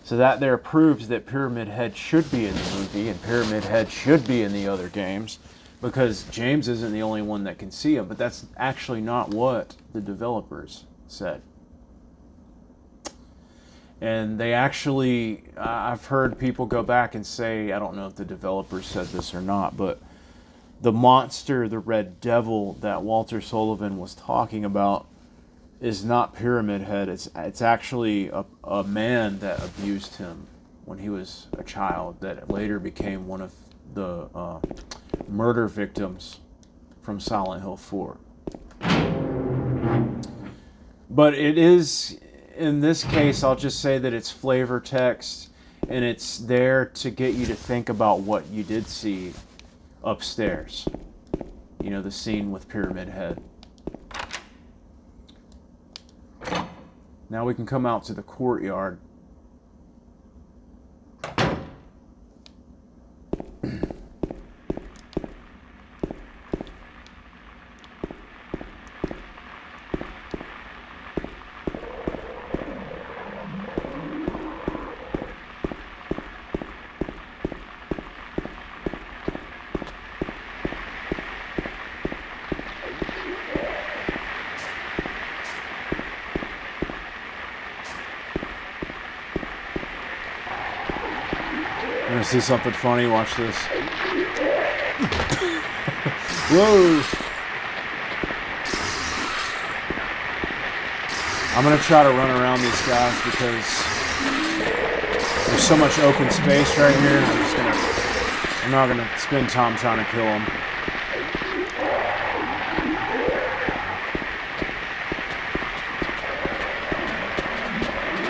So that there proves that Pyramid Head should be in the movie and Pyramid Head should be in the other games, because James isn't the only one that can see him. But that's actually not what the developers said. And they actually, I've heard people go back and say, I don't know if the developers said this or not, but the monster, the red devil that Walter Sullivan was talking about is not Pyramid Head. It's actually a man that abused him when he was a child that later became one of the murder victims from Silent Hill 4. But it is... In this case, I'll just say that it's flavor text, and it's there to get you to think about what you did see upstairs. The scene with Pyramid Head. Now we can come out to the courtyard. Gonna see something funny, watch this. Whoa! I'm gonna try to run around these guys because there's so much open space right here. I'm not gonna spend time trying to kill them.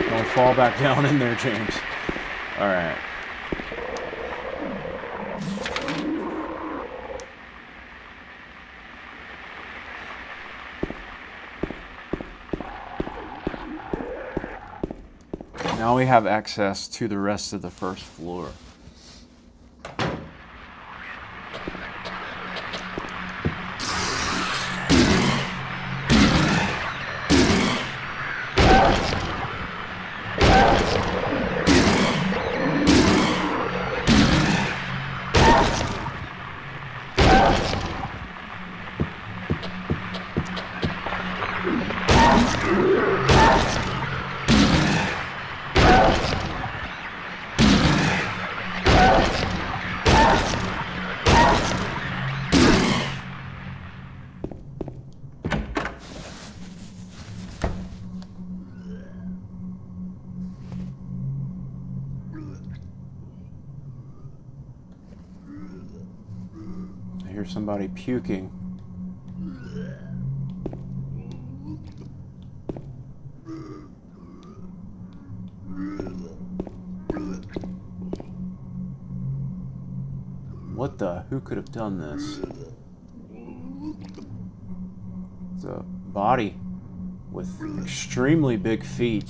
Don't fall back down in there, James. All right. Now we have access to the rest of the first floor. I hear somebody puking. What the? Who could have done this? It's a body with extremely big feet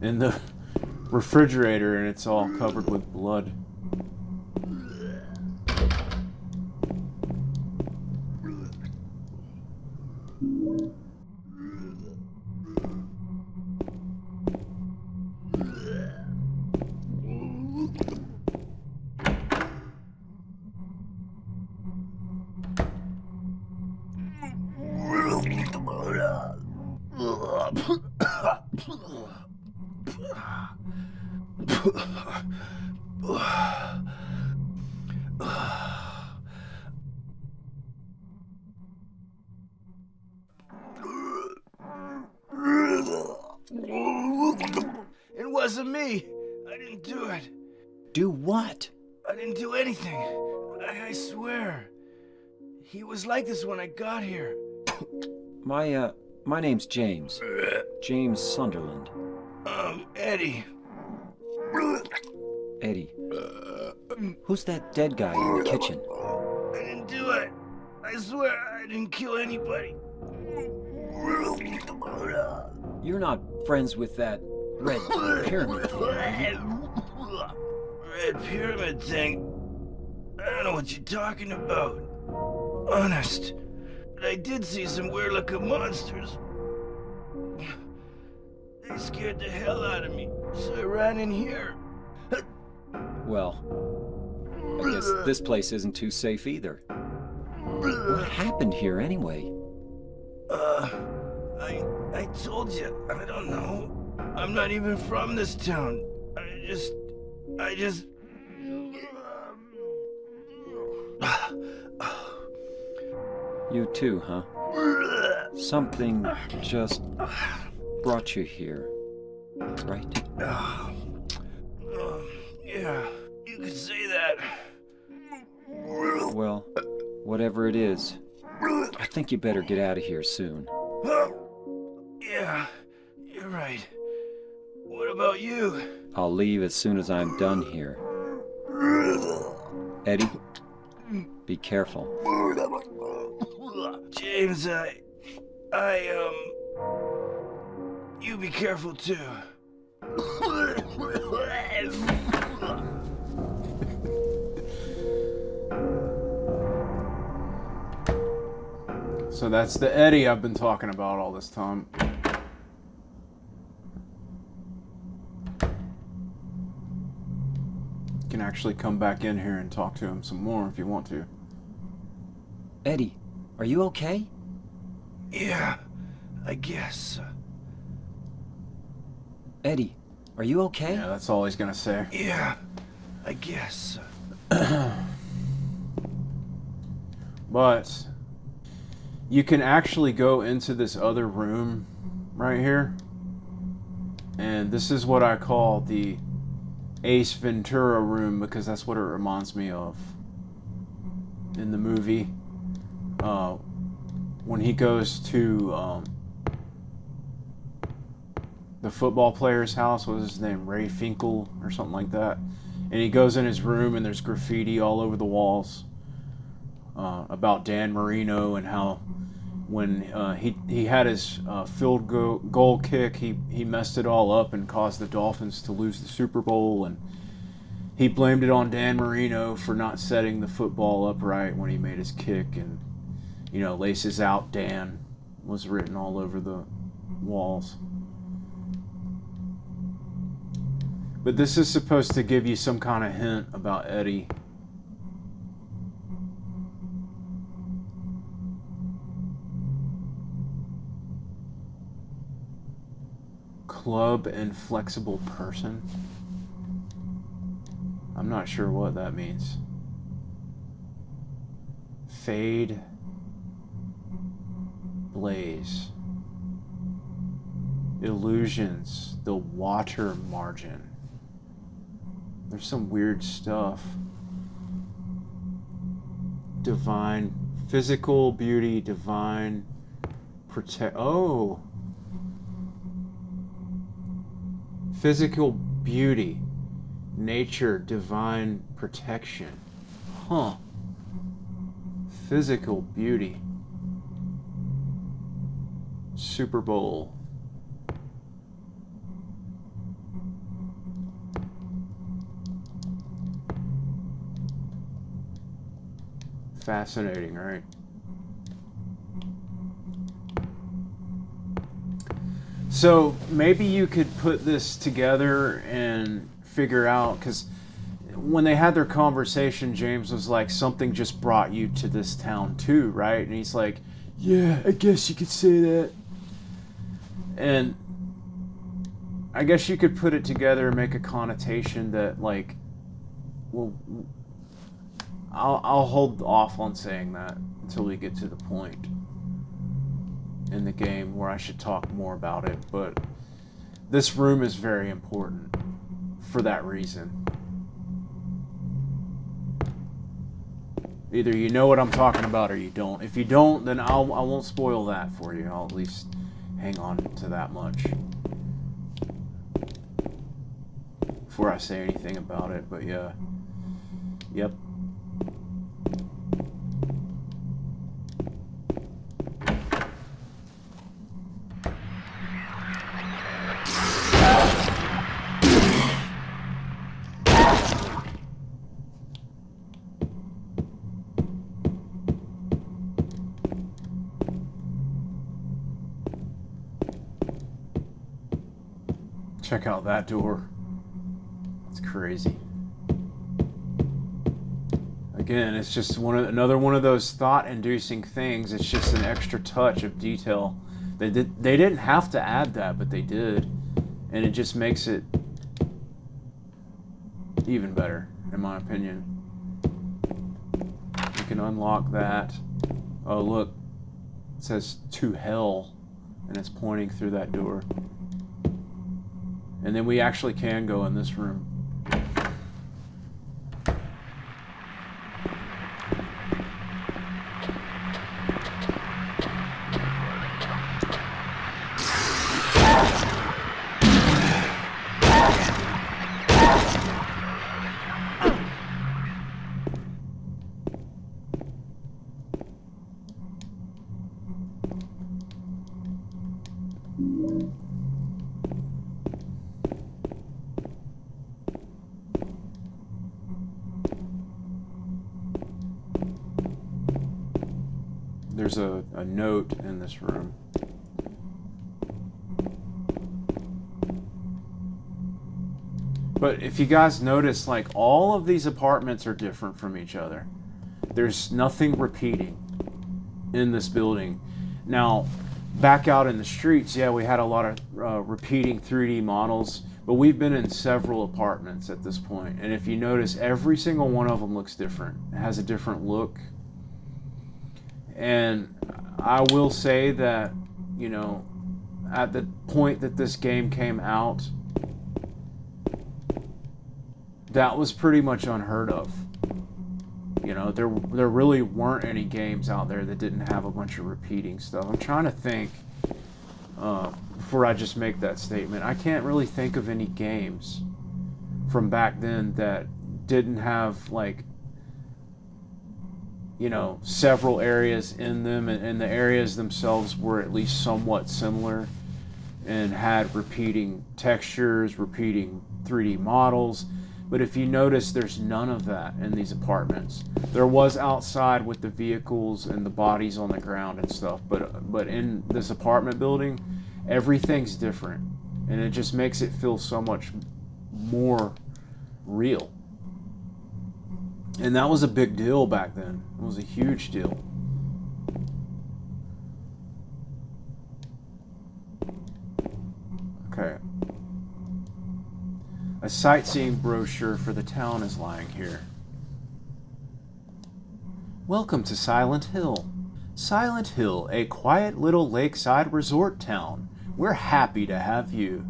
in the refrigerator, and it's all covered with blood. It wasn't me. I didn't do it. Do what? I didn't do anything. I swear. He was like this when I got here. My name's James. James Sunderland. Eddie. Eddie. Who's that dead guy in the kitchen? I didn't do it. I swear I didn't kill anybody. You're not friends with that red pyramid thing, are you? Red pyramid thing? I don't know what you're talking about. Honest. But I did see some weird looking monsters. They scared the hell out of me, so I ran in here. Well, I guess this place isn't too safe either. What happened here anyway? I told you, I don't know. I'm not even from this town. I just... You too, huh? Something just brought you here, right? Yeah, you could say that. Well, whatever it is, I think you better get out of here soon. Yeah, you're right. What about you? I'll leave as soon as I'm done here. Eddie, be careful. James, you be careful too. So that's the Eddie I've been talking about all this time. You can actually come back in here and talk to him some more if you want to. Eddie, are you okay? Yeah, I guess. Eddie, are you okay? Yeah, that's all he's gonna say. Yeah, I guess. But you can actually go into this other room right here. And this is what I call the Ace Ventura room, because that's what it reminds me of in the movie. When he goes to the football player's house, what was his name, Ray Finkel or something like that, and he goes in his room and there's graffiti all over the walls about Dan Marino, and how when he had his field goal kick, he messed it all up and caused the Dolphins to lose the Super Bowl, and he blamed it on Dan Marino for not setting the football up right when he made his kick, and laces out Dan was written all over the walls. But this is supposed to give you some kind of hint about Eddie. Club and flexible person. I'm not sure what that means. Fade. Blaze. Illusions. The water margin. There's some weird stuff. Divine. Physical beauty. Divine. Physical beauty. Nature. Divine protection. Huh. Physical beauty. Super Bowl. Fascinating, right? So maybe you could put this together and figure out, because when they had their conversation, James was like, something just brought you to this town too, right? And he's like, yeah, I guess you could say that. And I guess you could put it together and make a connotation that, like, well, I'll hold off on saying that until we get to the point in the game where I should talk more about it. But this room is very important for that reason. Either you know what I'm talking about or you don't. If you don't, then I won't spoil that for you. I'll at least hang on to that much before I say anything about it. But yeah. Yep. Check out that door. It's crazy. Again, it's just another one of those thought-inducing things. It's just an extra touch of detail. They didn't have to add that, but they did, and it just makes it even better, in my opinion. You can unlock that. Oh, look, it says "to hell," and it's pointing through that door. And then we actually can go in this room. There's a note in this room. But if you guys notice, like, all of these apartments are different from each other. There's nothing repeating in this building. Now, back out in the streets, yeah, we had a lot of repeating 3D models, but we've been in several apartments at this point. And if you notice, every single one of them looks different. It has a different look. And I will say that, you know, at the point that this game came out, that was pretty much unheard of. You know, there really weren't any games out there that didn't have a bunch of repeating stuff. I'm trying to think before I just make that statement. I can't really think of any games from back then that didn't have, like, you know, several areas in them, and the areas themselves were at least somewhat similar and had repeating textures, repeating 3D models. But if you notice, there's none of that in these apartments. There was outside with the vehicles and the bodies on the ground and stuff, but in this apartment building, everything's different, and it just makes it feel so much more real. And that was a big deal back then. It was a huge deal. Okay. A sightseeing brochure for the town is lying here. Welcome to Silent Hill. Silent Hill, a quiet little lakeside resort town. We're happy to have you.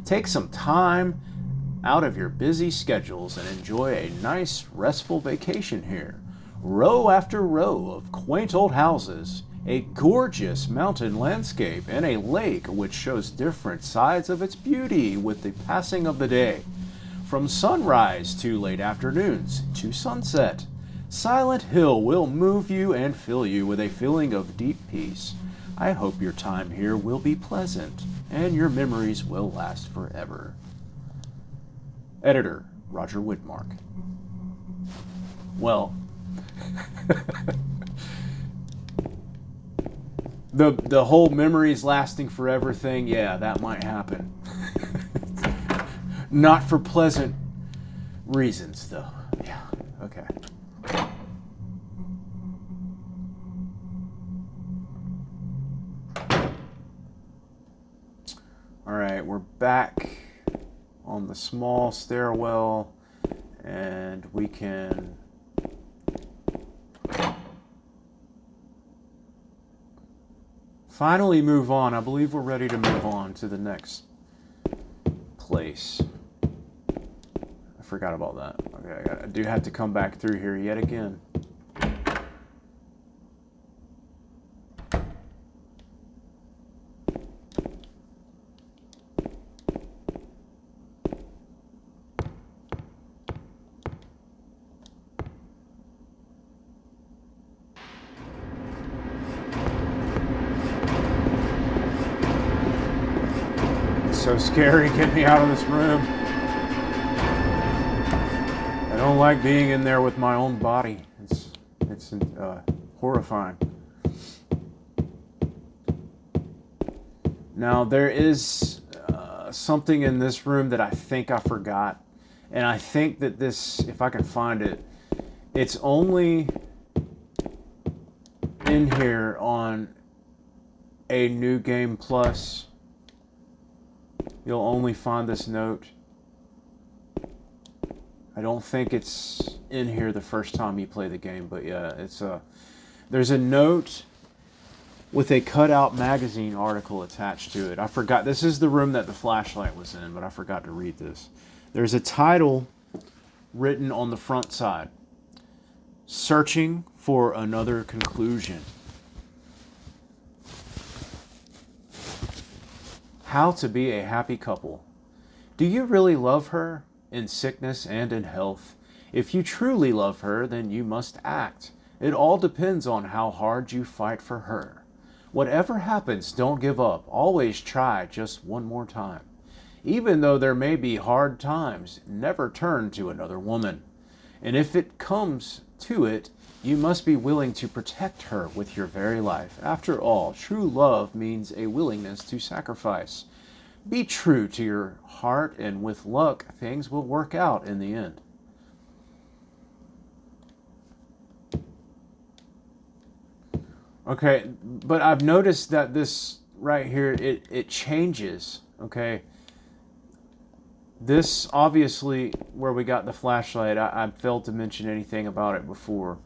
Take some time out of your busy schedules and enjoy a nice, restful vacation here. Row after row of quaint old houses, a gorgeous mountain landscape, and a lake which shows different sides of its beauty with the passing of the day. From sunrise to late afternoons to sunset, Silent Hill will move you and fill you with a feeling of deep peace. I hope your time here will be pleasant and your memories will last forever. Editor, Roger Widmark. Well, the whole memories lasting forever thing, yeah, that might happen. Not for pleasant reasons, though. Yeah, okay. All right, we're back on the small stairwell, and we can finally move on. I believe we're ready to move on to the next place. I forgot about that. Okay, I do have to come back through here yet again. So scary. Get me out of this room. I don't like being in there with my own body. It's horrifying. Now there is something in this room that I think I forgot, and I think that this, if I can find it, it's only in here on a New Game Plus. You'll only find this note. I don't think it's in here the first time you play the game, but yeah, it's there's a note with a cutout magazine article attached to it. I forgot, this is the room that the flashlight was in, but I forgot to read this. There's a title written on the front side. Searching for Another Conclusion. How to be a happy couple. Do you really love her? In sickness and in health. If you truly love her, then you must act. It all depends on how hard you fight for her. Whatever happens, don't give up. Always try just one more time. Even though there may be hard times, never turn to another woman. And if it comes to it, you must be willing to protect her with your very life. After all, true love means a willingness to sacrifice. Be true to your heart, and with luck, things will work out in the end. Okay, but I've noticed that this right here, it changes, okay? This, obviously, where we got the flashlight, I failed to mention anything about it before.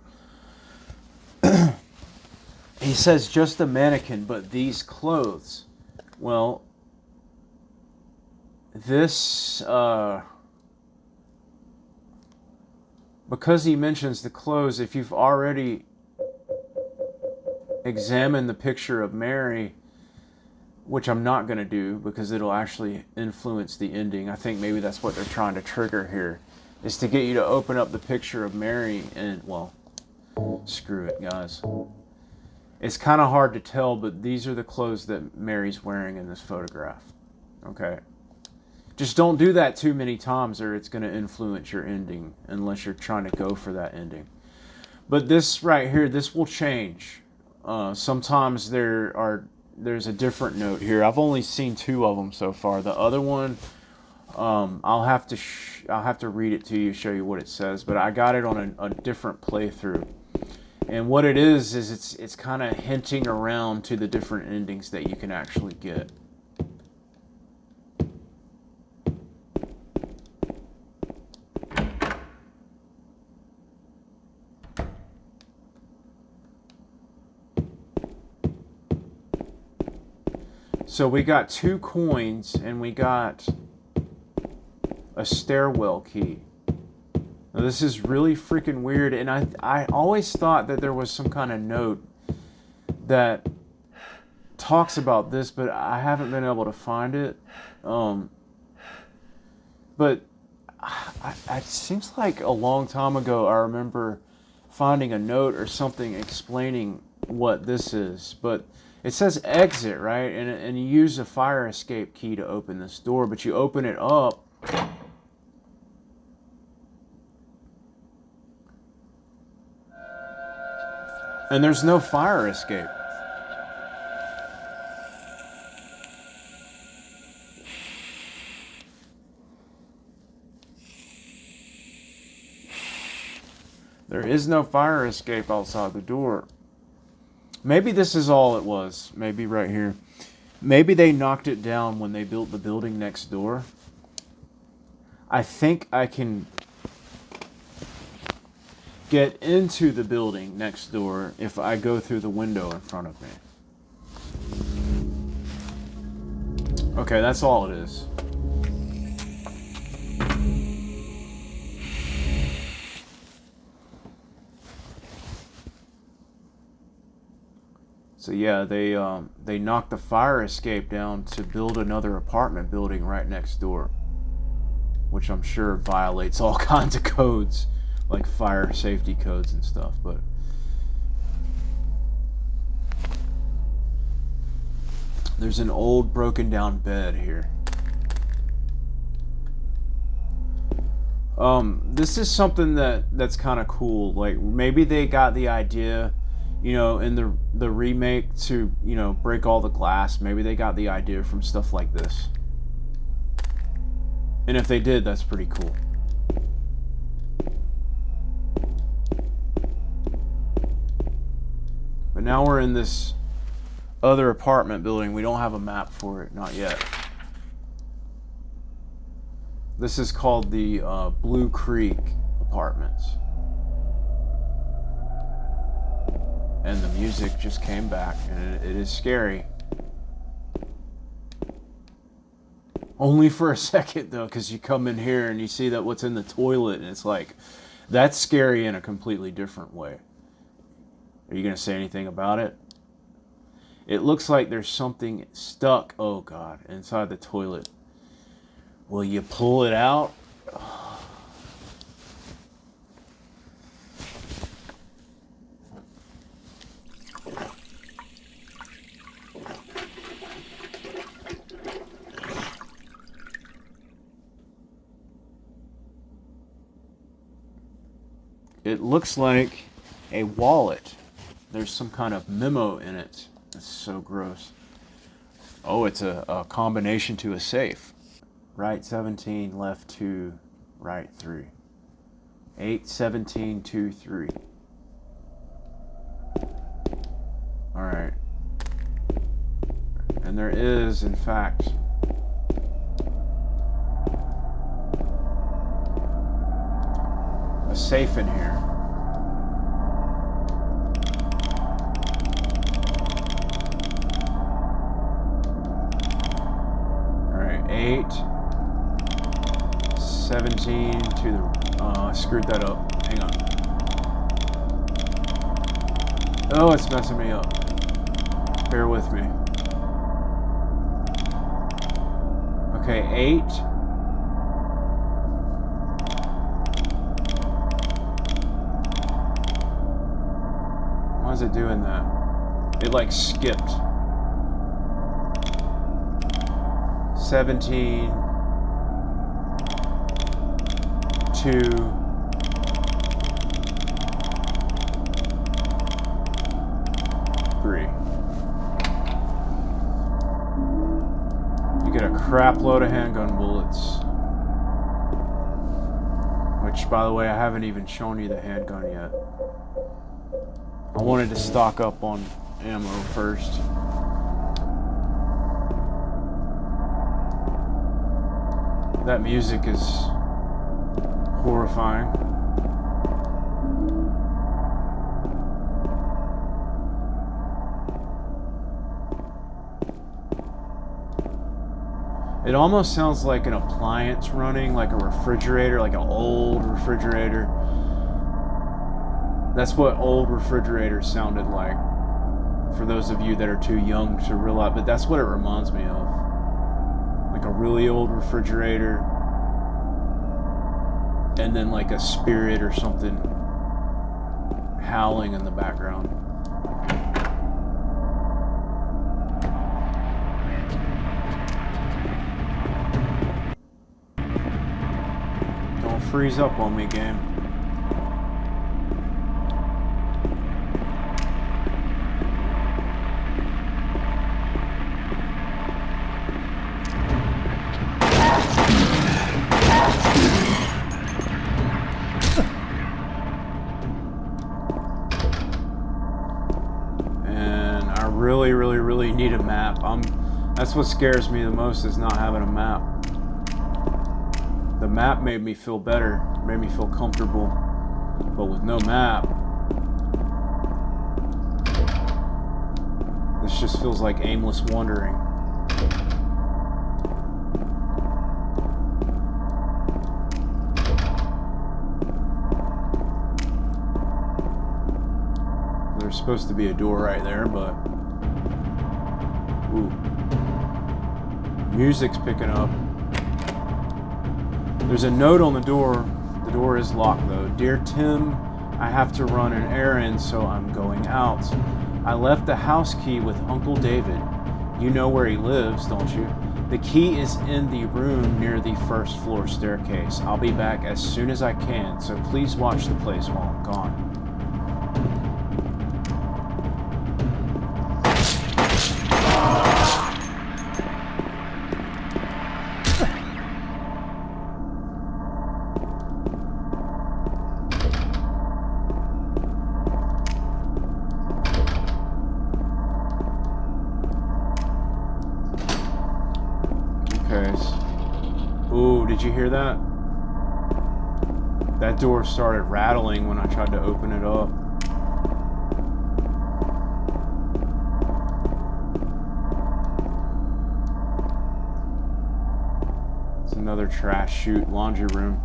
He says just a mannequin, but these clothes, Well, this, because he mentions the clothes, if you've already examined the picture of Mary, which I'm not going to do because it'll actually influence the ending. I think maybe that's what they're trying to trigger here, is to get you to open up the picture of Mary and, well, screw it, guys. It's kind of hard to tell, but these are the clothes that Mary's wearing in this photograph. Okay? Just don't do that too many times or it's going to influence your ending unless you're trying to go for that ending. But this right here, this will change. Sometimes there's a different note here. I've only seen 2 of them so far. The other one, I'll have to read it to you, show you what it says. But I got it on a different playthrough. And what it is it's kind of hinting around to the different endings that you can actually get. So we got 2 coins and we got a stairwell key. Now this is really freaking weird, and I always thought that there was some kind of note that talks about this, but I haven't been able to find it. But it seems like a long time ago I remember finding a note or something explaining what this is, but it says exit, right? And you use a fire escape key to open this door, but you open it up and there's no fire escape. There is no fire escape outside the door. Maybe this is all it was. Maybe right here. Maybe they knocked it down when they built the building next door. I think I can get into the building next door if I go through the window in front of me. Okay, that's all it is. So yeah, they knocked the fire escape down to build another apartment building right next door, which I'm sure violates all kinds of codes, like fire safety codes and stuff. But there's an old broken down bed here. This is something that's kind of cool. Like maybe they got the idea, you know, in the remake to, you know, break all the glass. Maybe they got the idea from stuff like this. And if they did, that's pretty cool. But now we're in this other apartment building. We don't have a map for it, not yet. This is called the Blue Creek Apartments. And the music just came back, and it is scary. Only for a second, though, because you come in here and you see that what's in the toilet, and it's like, that's scary in a completely different way. Are you going to say anything about it? It looks like there's something stuck, oh God, inside the toilet. Will you pull it out? It looks like a wallet. There's some kind of memo in it. That's so gross. Oh, it's a combination to a safe. Right 17, left 2, right 3. 8, 17, 2, 3. Alright. And there is, in fact, a safe in here. 8, 17 to the... I screwed that up. Hang on. Oh, it's messing me up. Bear with me. Okay, 8. Why is it doing that? It like skipped. 17, 2, 3. You get a crap load of handgun bullets. Which, by the way, I haven't even shown you the handgun yet. I wanted to stock up on ammo first. That music is horrifying. It almost sounds like an appliance running, like a refrigerator, like an old refrigerator. That's what old refrigerators sounded like. For those of you that are too young to realize, but that's what it reminds me of. Like a really old refrigerator. And then like a spirit or something howling in the background. Don't freeze up on me, game. Really need a map. That's what scares me the most, is not having a map. The map made me feel better, made me feel comfortable, but with no map, this just feels like aimless wandering. There's supposed to be a door right there, but ooh. Music's picking up. There's a note on the door. The door is locked though. Dear Tim, I have to run an errand, so I'm going out. I left the house key with Uncle David. You know where he lives, don't you? The key is in the room near the first floor staircase. I'll be back as soon as I can, so please watch the place while I'm gone. Ooh, did you hear that? That door started rattling when I tried to open it up. It's another trash chute laundry room.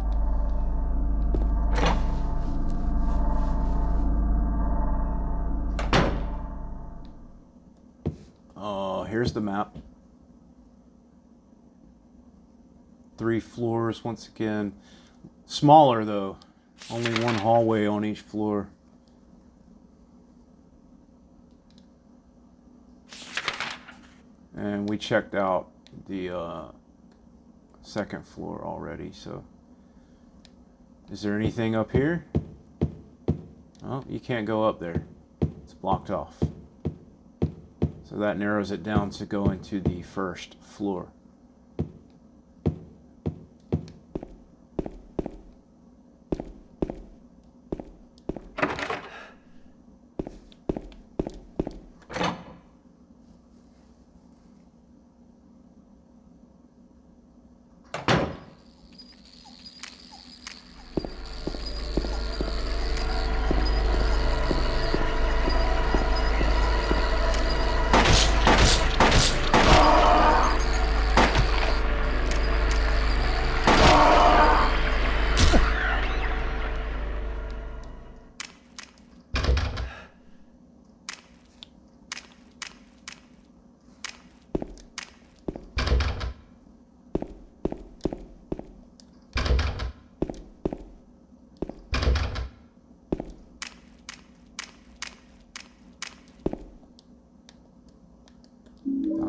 Oh, here's the map. 3 floors once again. Smaller though. Only one hallway on each floor. And we checked out the second floor already, so. Is there anything up here? Oh, you can't go up there. It's blocked off. So that narrows it down to go into the first floor.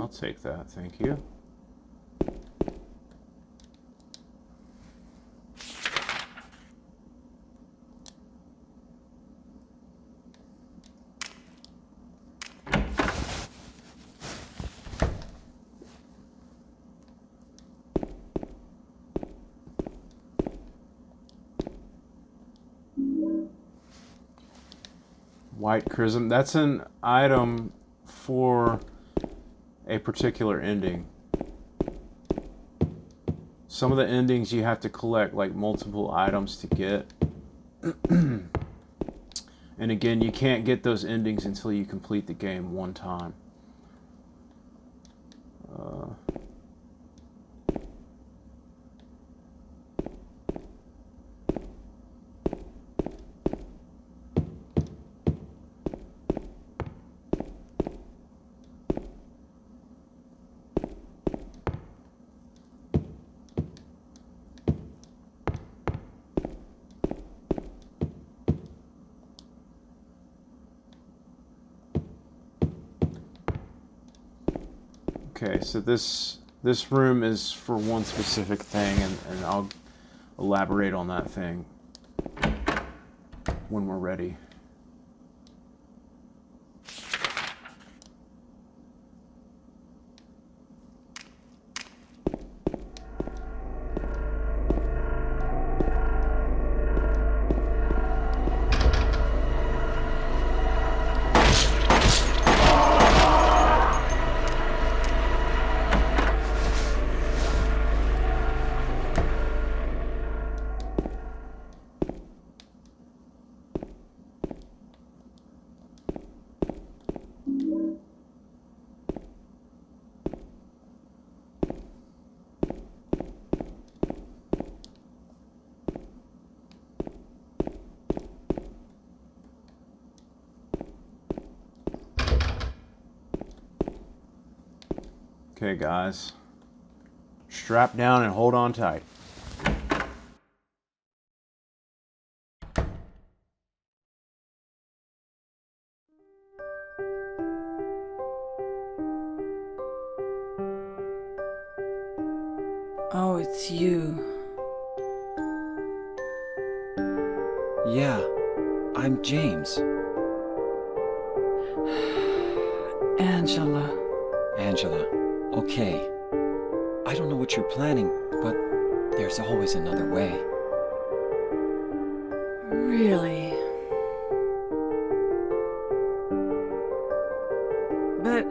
I'll take that, thank you. White Chrism, that's an item for a particular ending. Some of the endings you have to collect like multiple items to get. And again, you can't get those endings until you complete the game one time. Okay, so this room is for one specific thing, and I'll elaborate on that thing when we're ready. Okay, guys, strap down and hold on tight. Oh, it's you. Yeah, I'm James. Angela. Angela. Okay. I don't know what you're planning, but there's always another way. Really? But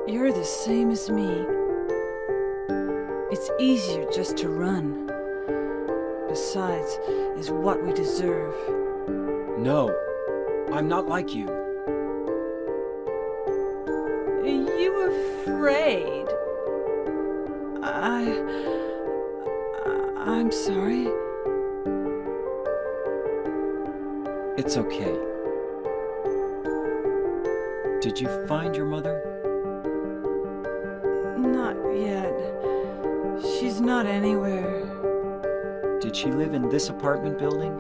you're the same as me. It's easier just to run. Besides, is what we deserve. No, I'm not like you. Are you afraid? I'm sorry. It's okay. Did you find your mother? Not yet. She's not anywhere. Did she live in this apartment building?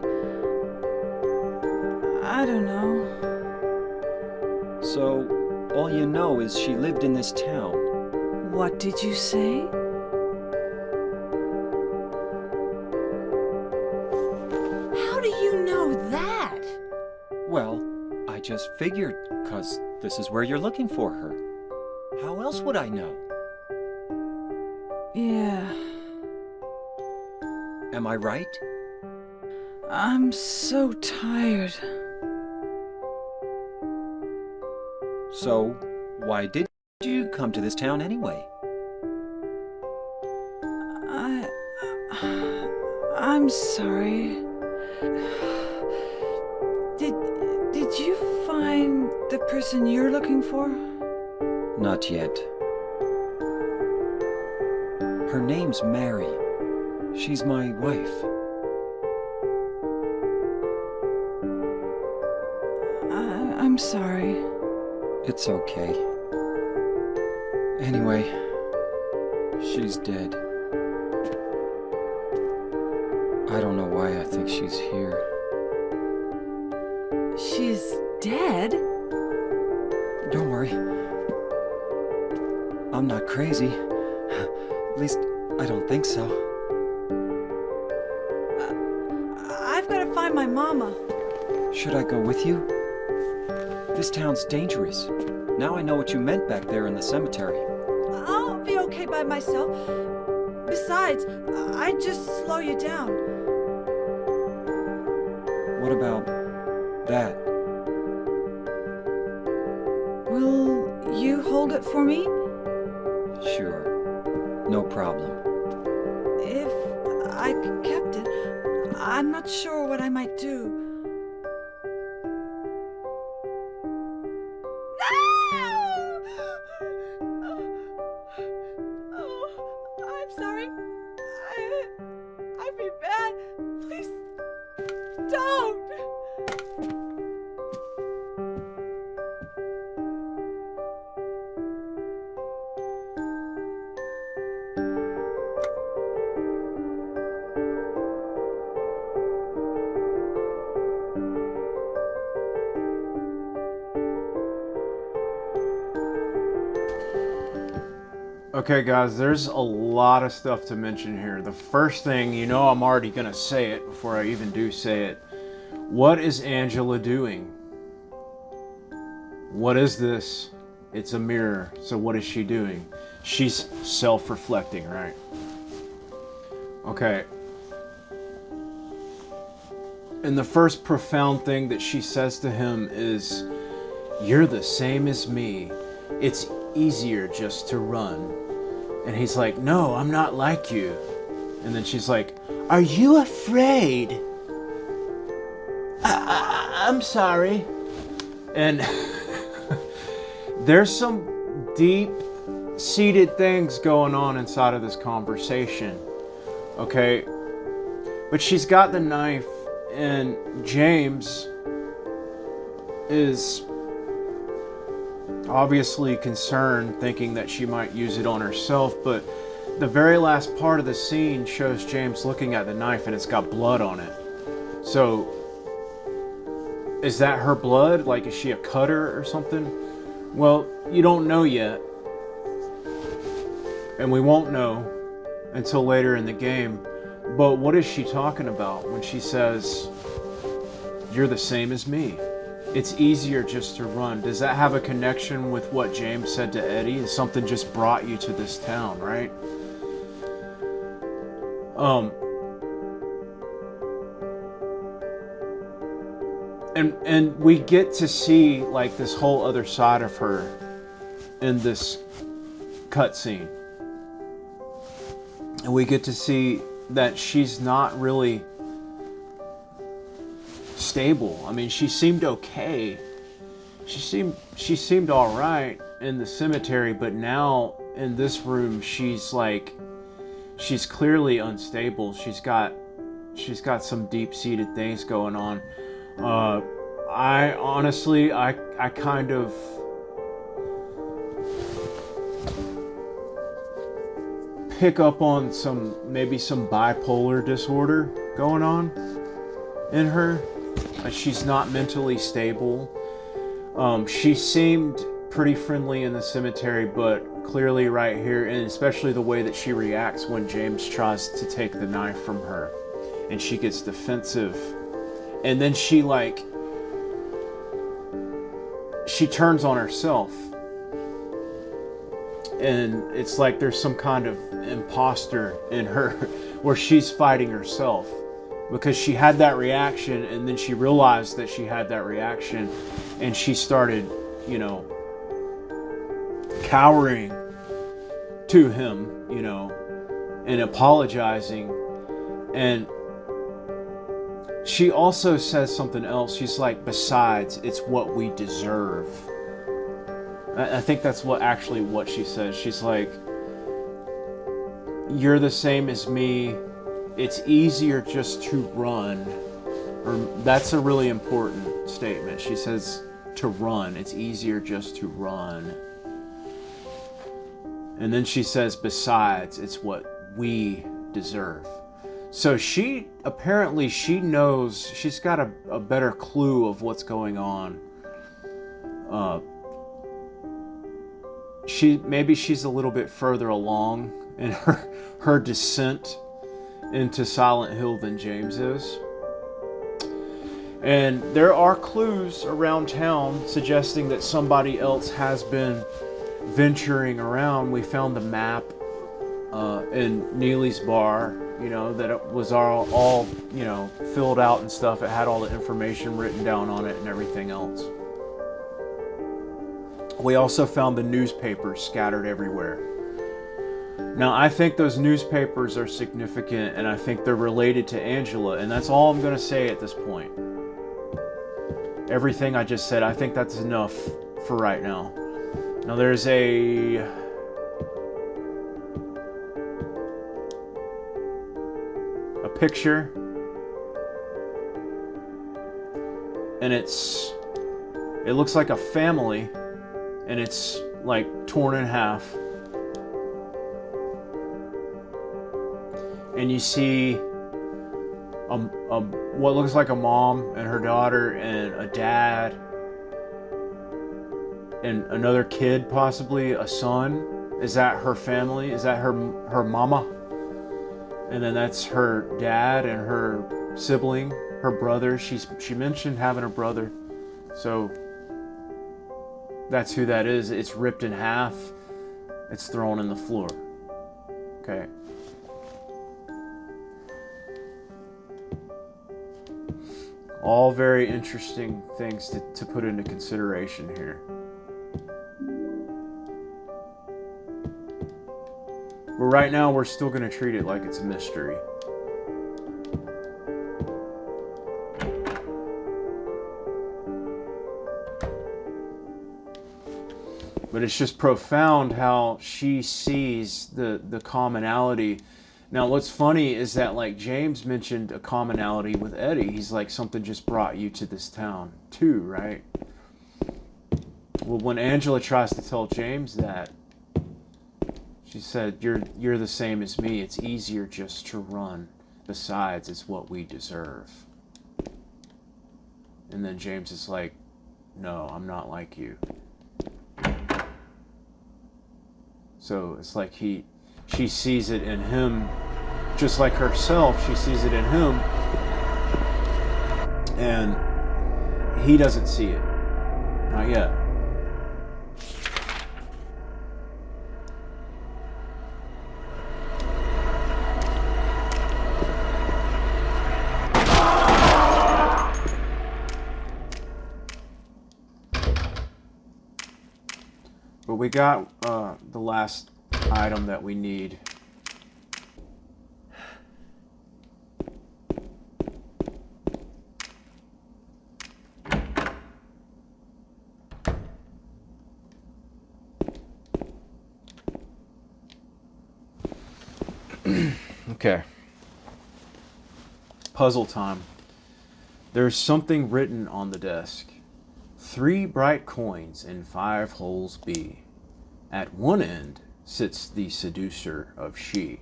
I don't know. So, all you know is she lived in this town. What did you say? How do you know that? Well, I just figured, 'cause this is where you're looking for her. How else would I know? Yeah, Am I right? I'm so tired. So, why did you come to this town anyway? I'm sorry. Did you find the person you're looking for? Not yet. Her name's Mary. She's my wife. I'm sorry. It's okay. Anyway, she's dead. I don't know why I think she's here. She's dead? Don't worry. I'm not crazy. At least, I don't think so. I've got to find my mama. Should I go with you? This town's dangerous. Now I know what you meant back there in the cemetery. I'll be okay by myself. Besides, I'd just slow you down. What about that? Will you hold it for me? Sure. No problem. If I kept it, I'm not sure what I might do. No! Oh, I'm sorry. I feel bad. Please don't. Okay guys, there's a lot of stuff to mention here. The first thing, you know, I'm already gonna say it before I even do say it. What is Angela doing? What is this? It's a mirror. So what is she doing? She's self-reflecting, right? Okay. And the first profound thing that she says to him is, "You're the same as me. It's easier just to run." And he's like, "No, I'm not like you." And then she's like, "Are you afraid?" I'm sorry. And there's some deep-seated things going on inside of this conversation. Okay? But she's got the knife, and James is obviously concerned, thinking that she might use it on herself, but the very last part of the scene shows James looking at the knife and it's got blood on it. So is that her blood? Like, is she a cutter or something? Well, you don't know yet, and we won't know until later in the game. But what is she talking about when she says, "You're the same as me. It's easier just to run"? Does that have a connection with what James said to Eddie? And something just brought you to this town, right? And we get to see like this whole other side of her in this cutscene. And we get to see that she's not really stable. I mean, she seemed okay. She seemed all right in the cemetery, but now in this room, she's clearly unstable. She's got some deep-seated things going on. I honestly kind of pick up on maybe some bipolar disorder going on in her. She's not mentally stable. She seemed pretty friendly in the cemetery, but clearly right here, and especially the way that she reacts when James tries to take the knife from her and she gets defensive, and then she turns on herself, and it's like there's some kind of imposter in her where she's fighting herself, because she had that reaction and then she realized that she had that reaction and she started, you know, cowering to him, you know, and apologizing. And she also says something else. She's like, "Besides, it's what we deserve." I think that's what she says. She's like, "You're the same as me. It's easier just to run." Or that's a really important statement. She says to run. It's easier just to run. And then she says, "Besides, it's what we deserve." So she knows, she's got a better clue of what's going on maybe she's a little bit further along in her descent into Silent Hill than James is. And there are clues around town suggesting that somebody else has been venturing around. We found the map in Neely's bar, you know, that it was all, you know, filled out and stuff. It had all the information written down on it and everything else. We also found the newspapers scattered everywhere. Now, I think those newspapers are significant, and I think they're related to Angela, and that's all I'm going to say at this point. Everything I just said, I think that's enough for right now. Now, there's a picture, and it looks like a family, and it's like torn in half. And you see what looks like a mom and her daughter and a dad and another kid, possibly a son. Is that her family? Is that her mama? And then that's her dad and her sibling, her brother. She mentioned having a brother. So that's who that is. It's ripped in half. It's thrown in the floor. Okay. All very interesting things to put into consideration here. But right now, we're still going to treat it like it's a mystery. But it's just profound how she sees the commonality. Now, what's funny is that, like, James mentioned a commonality with Eddie. He's like, something just brought you to this town too, right? Well, when Angela tries to tell James that, she said, you're the same as me. It's easier just to run. Besides, it's what we deserve. And then James is like, no, I'm not like you. So it's like she sees it in him, just like herself. She sees it in him, and he doesn't see it. Not yet. But we got the last item that we need. Okay. Puzzle time. There's something written on the desk. 3 bright coins in 5 holes be. At one end sits the seducer of she.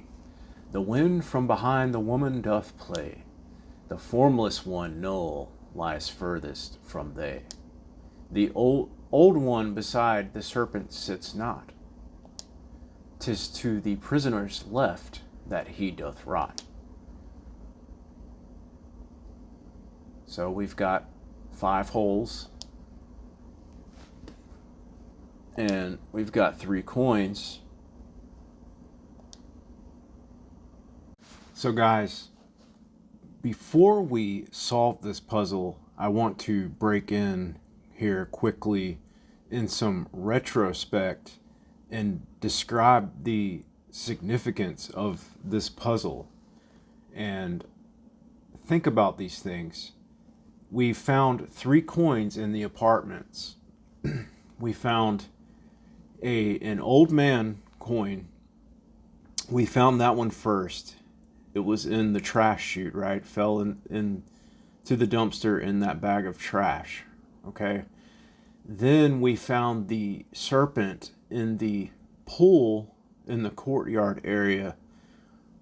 The wind from behind the woman doth play. The formless one null lies furthest from they. The old one beside the serpent sits not. 'Tis to the prisoner's left that he doth rot. So we've got 5 holes. And we've got 3 coins. So guys, before we solve this puzzle, I want to break in here quickly in some retrospect and describe the significance of this puzzle. And think about these things. We found 3 coins in the apartments. We found an old man coin. We found that one first. It was in the trash chute, right? Fell in to the dumpster in that bag of trash. Okay. Then we found the serpent in the pool in the courtyard area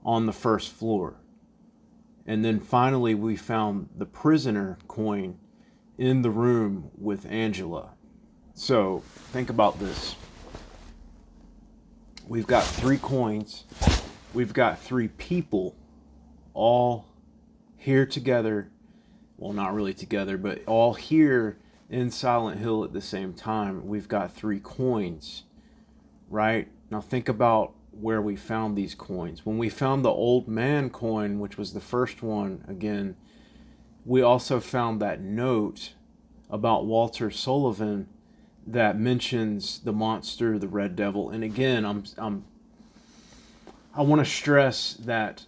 on the first floor. And then finally we found the prisoner coin in the room with Angela. So think about this. we've got 3 coins. We've got 3 people all here together. Well, not really together, but all here in Silent Hill at the same time. We've got 3 coins, right? Now think about where we found these coins. When we found the old man coin, which was the first one, again, we also found that note about Walter Sullivan that mentions the monster, the Red Devil. And again, I want to stress that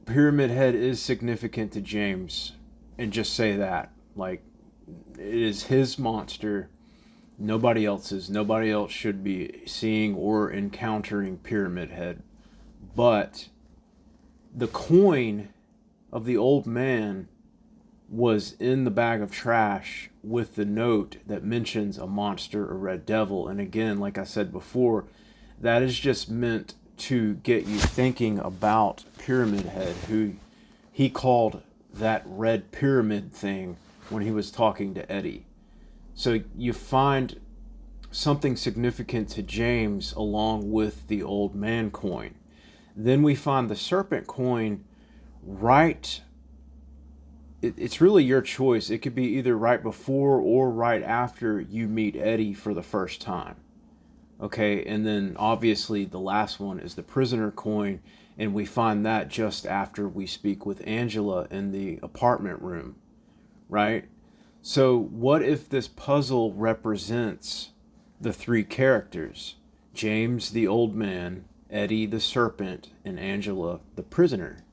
Pyramid Head is significant to James, and just say that, like, it is his monster, nobody else's. Nobody else should be seeing or encountering Pyramid Head. But the coin of the old man was in the bag of trash with the note that mentions a monster, a red devil. And again, like I said before, that is just meant to get you thinking about Pyramid Head, who he called that red pyramid thing when he was talking to Eddie. So you find something significant to James along with the old man coin. Then we find the serpent coin right. It's really your choice. It could be either right before or right after you meet Eddie for the first time. Okay, and then obviously the last one is the prisoner coin, and we find that just after we speak with Angela in the apartment room, right? So what if this puzzle represents the 3 characters? James, the old man, Eddie, the serpent, and Angela, the prisoner.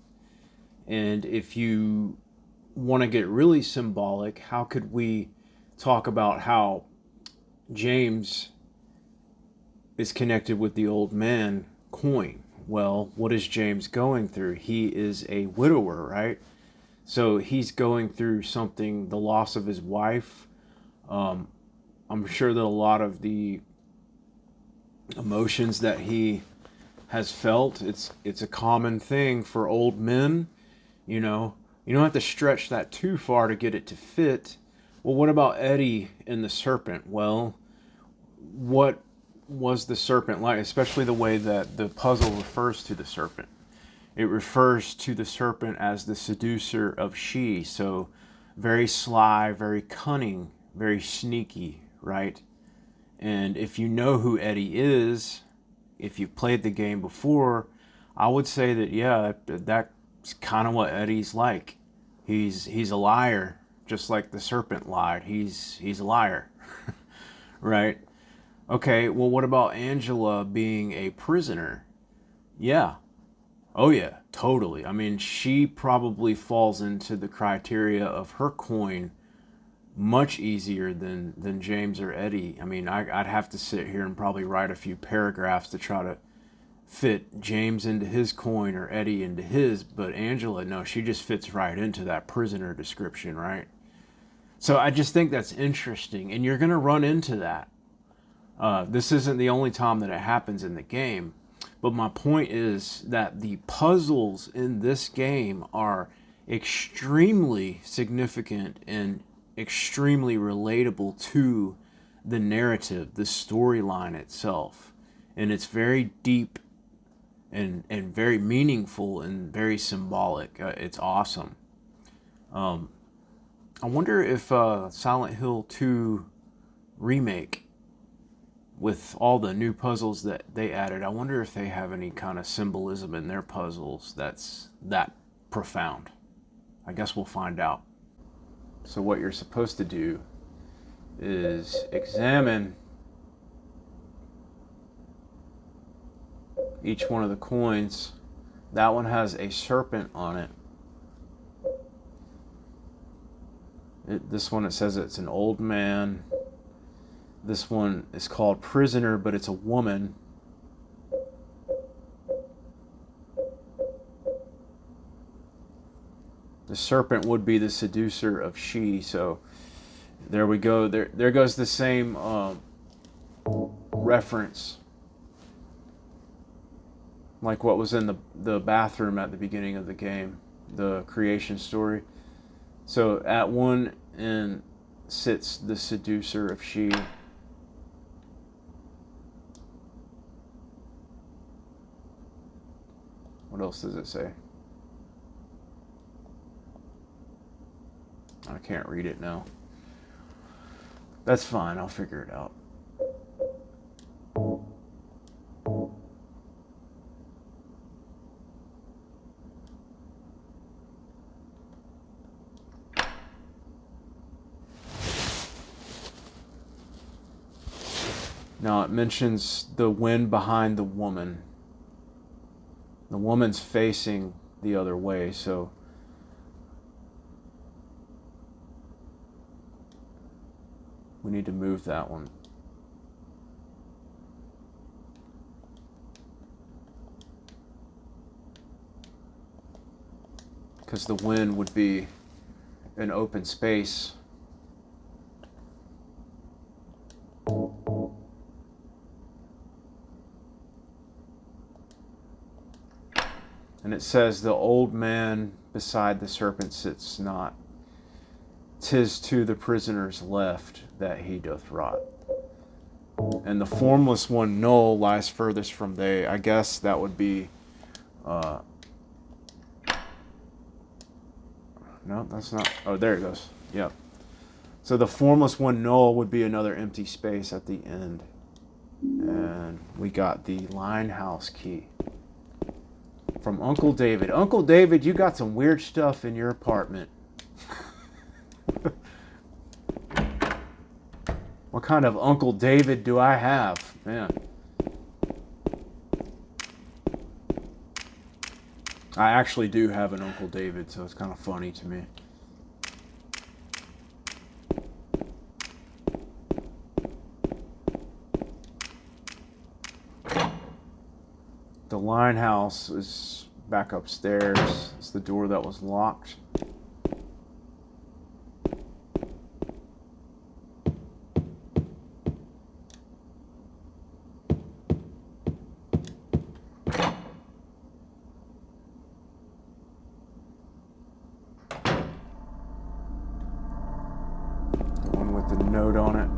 And if you want to get really symbolic, how could we talk about how James is connected with the old man coin? Well, what is James going through? He is a widower, right? So he's going through something, the loss of his wife. I'm sure that a lot of the emotions that he has felt, it's a common thing for old men. You know, you don't have to stretch that too far to get it to fit. Well, what about Eddie and the serpent? Well, what was the serpent like? Especially the way that the puzzle refers to the serpent. It refers to the serpent as the seducer of she. So very sly, very cunning, very sneaky, right? And if you know who Eddie is, if you've played the game before, I would say that, yeah, that's kind of what Eddie's like. He's a liar, just like the serpent lied. He's a liar, right? Okay, well, what about Angela being a prisoner? Yeah. Oh, yeah, totally. I mean, she probably falls into the criteria of her coin much easier than James or Eddie. I mean, I'd have to sit here and probably write a few paragraphs to try to fit James into his coin or Eddie into his, but Angela, no, she just fits right into that prisoner description, right? So I just think that's interesting, and you're going to run into that. This isn't the only time that it happens in the game, but my point is that the puzzles in this game are extremely significant and extremely relatable to the narrative, the storyline itself. And it's very deep and very meaningful and very symbolic. It's awesome. I wonder if Silent Hill 2 Remake, with all the new puzzles that they added, I wonder if they have any kind of symbolism in their puzzles that's that profound. I guess we'll find out. So what you're supposed to do is examine each one of the coins. That one has a serpent on it. This one, it says it's an old man. This one is called prisoner, but it's a woman. The serpent would be the seducer of she. So there we go. There goes the same reference, like what was in the bathroom at the beginning of the game, the creation story. So at one end sits the seducer of she. What else does it say? I can't read it now. That's fine, I'll figure it out. Now it mentions the wind behind the woman. The woman's facing the other way, so we need to move that one. Because the wind would be an open space. And it says, the old man beside the serpent sits not. 'Tis to the prisoner's left that he doth rot. And the formless one, null, lies furthest from they. I guess that would be... no, that's not... Oh, there it goes. Yep. So the formless one, null, would be another empty space at the end. And we got the Lyne house key. From Uncle David. Uncle David, you got some weird stuff in your apartment. What kind of Uncle David do I have? Man. I actually do have an Uncle David, so it's kind of funny to me. The Lyne house is back upstairs. It's the door that was locked. The one with the note on it.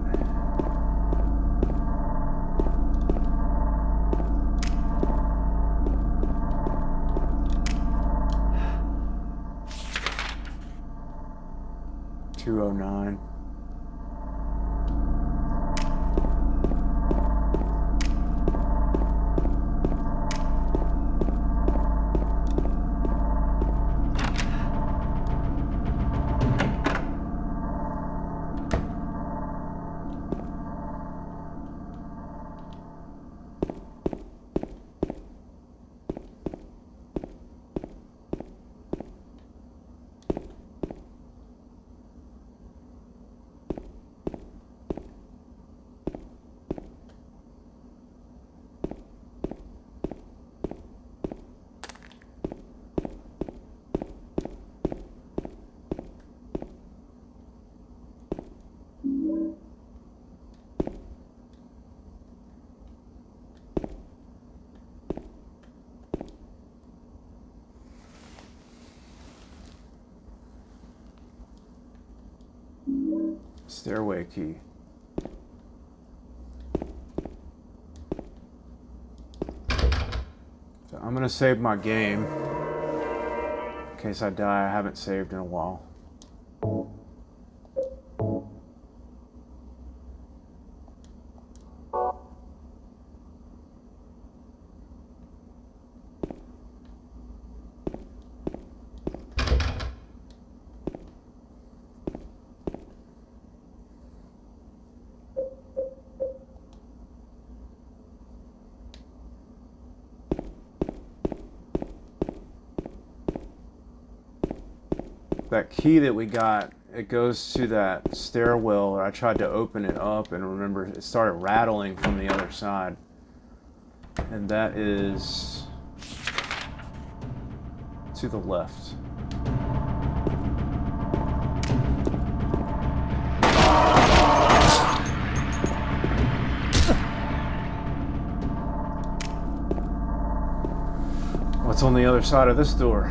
$209. Stairway key. So I'm gonna save my game in case I die. I haven't saved in a while. That key that we got, it goes to that stairwell. I tried to open it up and remember it started rattling from the other side. And that is to the left. What's on the other side of this door?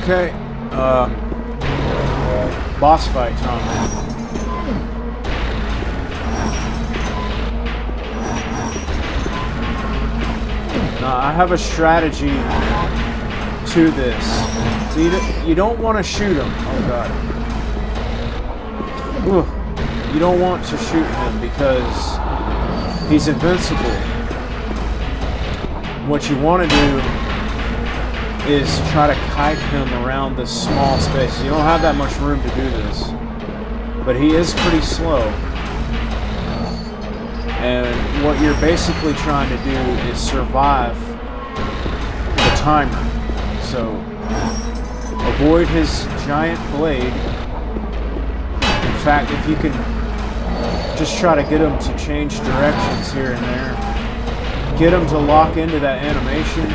Okay, boss fight time. Now, I have a strategy to this. So you don't want to shoot him. Oh god. Ugh. You don't want to shoot him because he's invincible. What you want to do is try to kite him around this small space. You don't have that much room to do this. But he is pretty slow. And what you're basically trying to do is survive the timer. So avoid his giant blade. In fact, if you can just try to get him to change directions here and there, get him to lock into that animation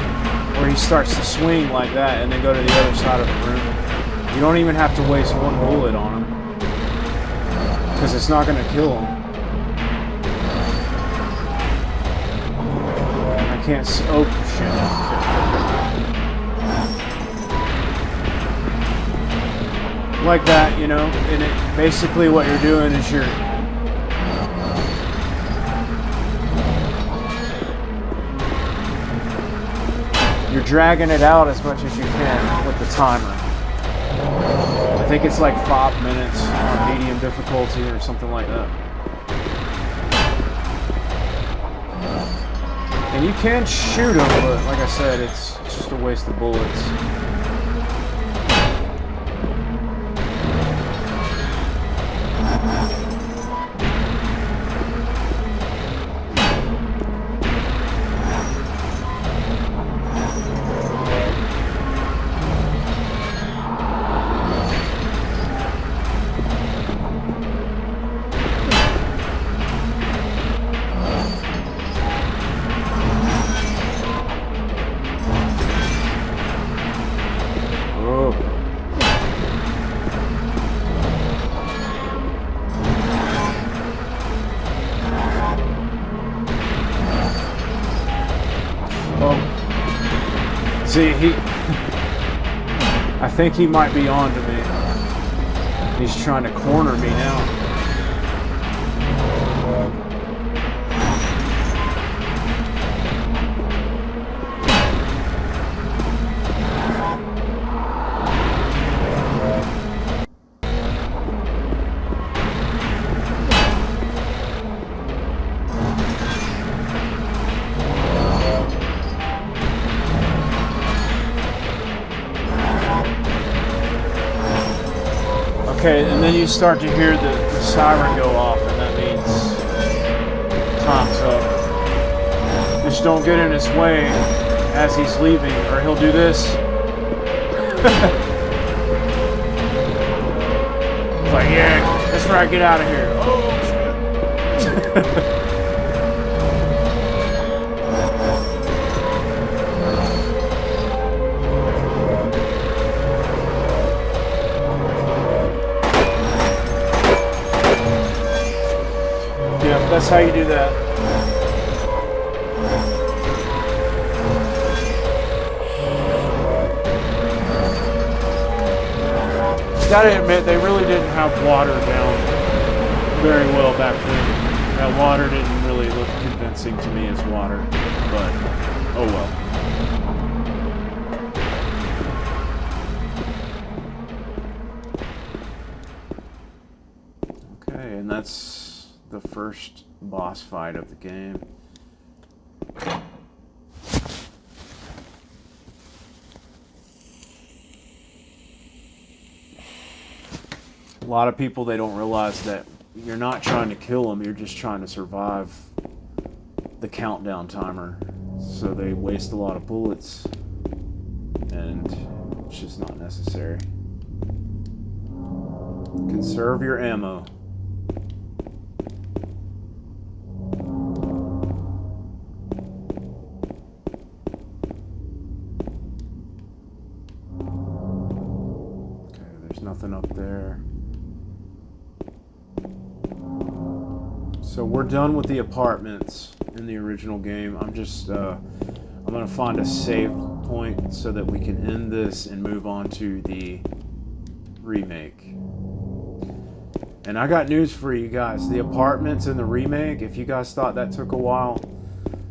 where he starts to swing like that and then go to the other side of the room. You don't even have to waste one bullet on him because it's not going to kill him. I can't see. Oh, shit. Like that, you know, and basically what you're doing is you're dragging it out as much as you can with the timer. I think it's like 5 minutes on medium difficulty or something like that. And you can shoot him, but like I said, it's just a waste of bullets. See, I think he might be on to me. He's trying to corner me now. Okay, and then you start to hear the siren go off, and that means time's up. Just don't get in his way as he's leaving, or he'll do this. It's like, yeah, that's right, get out of here. Oh, shit. That's how you do that. Gotta admit, they really didn't have water down very well back then. That water didn't really look convincing to me as water, but oh well. Okay, and that's the first boss fight of the game. A lot of people, they don't realize that you're not trying to kill them, you're just trying to survive the countdown timer. So they waste a lot of bullets, and it's just not necessary. Conserve your ammo. Nothing up there. So we're done with the apartments in the original game. I'm gonna find a safe point so that we can end this and move on to the remake. And I got news for you guys. The apartments in the remake, if you guys thought that took a while,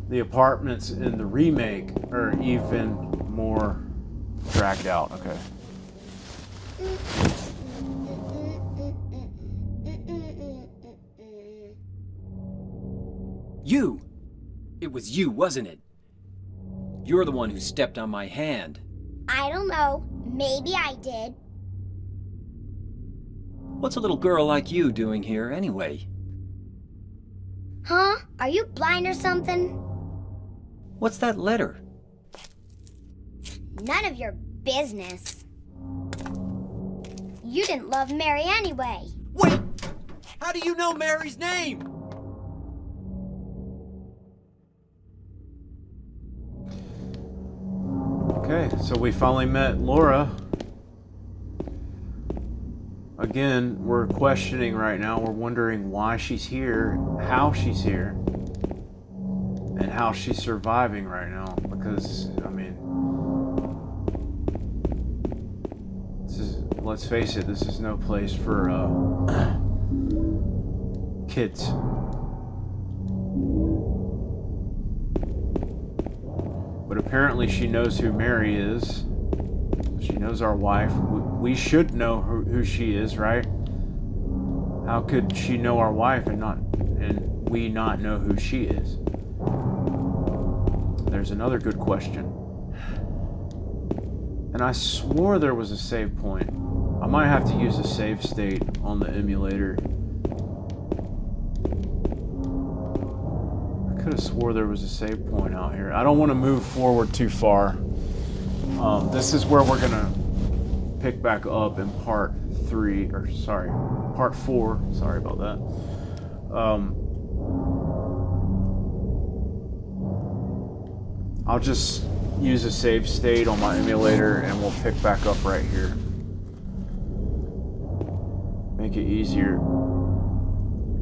the apartments in the remake are even more dragged out. Okay. You! It was you, wasn't it? You're the one who stepped on my hand. I don't know. Maybe I did. What's a little girl like you doing here anyway? Huh? Are you blind or something? What's that letter? None of your business. You didn't love Mary anyway. Wait! How do you know Mary's name? Okay, so we finally met Laura. Again, we're questioning right now. We're wondering why she's here, how she's here, and how she's surviving right now. Because, I mean, this is, let's face it, this is no place for kids. But apparently she knows who Mary is. She knows our wife. We should know who she is, right? How could she know our wife and we not know who she is? There's another good question. And I swore there was a save point. I might have to use a save state on the emulator. I could have swore there was a save point out here. I don't want to move forward too far. This is where we're gonna pick back up in part 4. Sorry about that. I'll just use a save state on my emulator and we'll pick back up right here. Make it easier.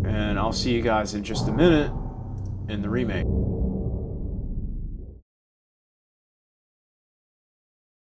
And I'll see you guys in just a minute in the remake.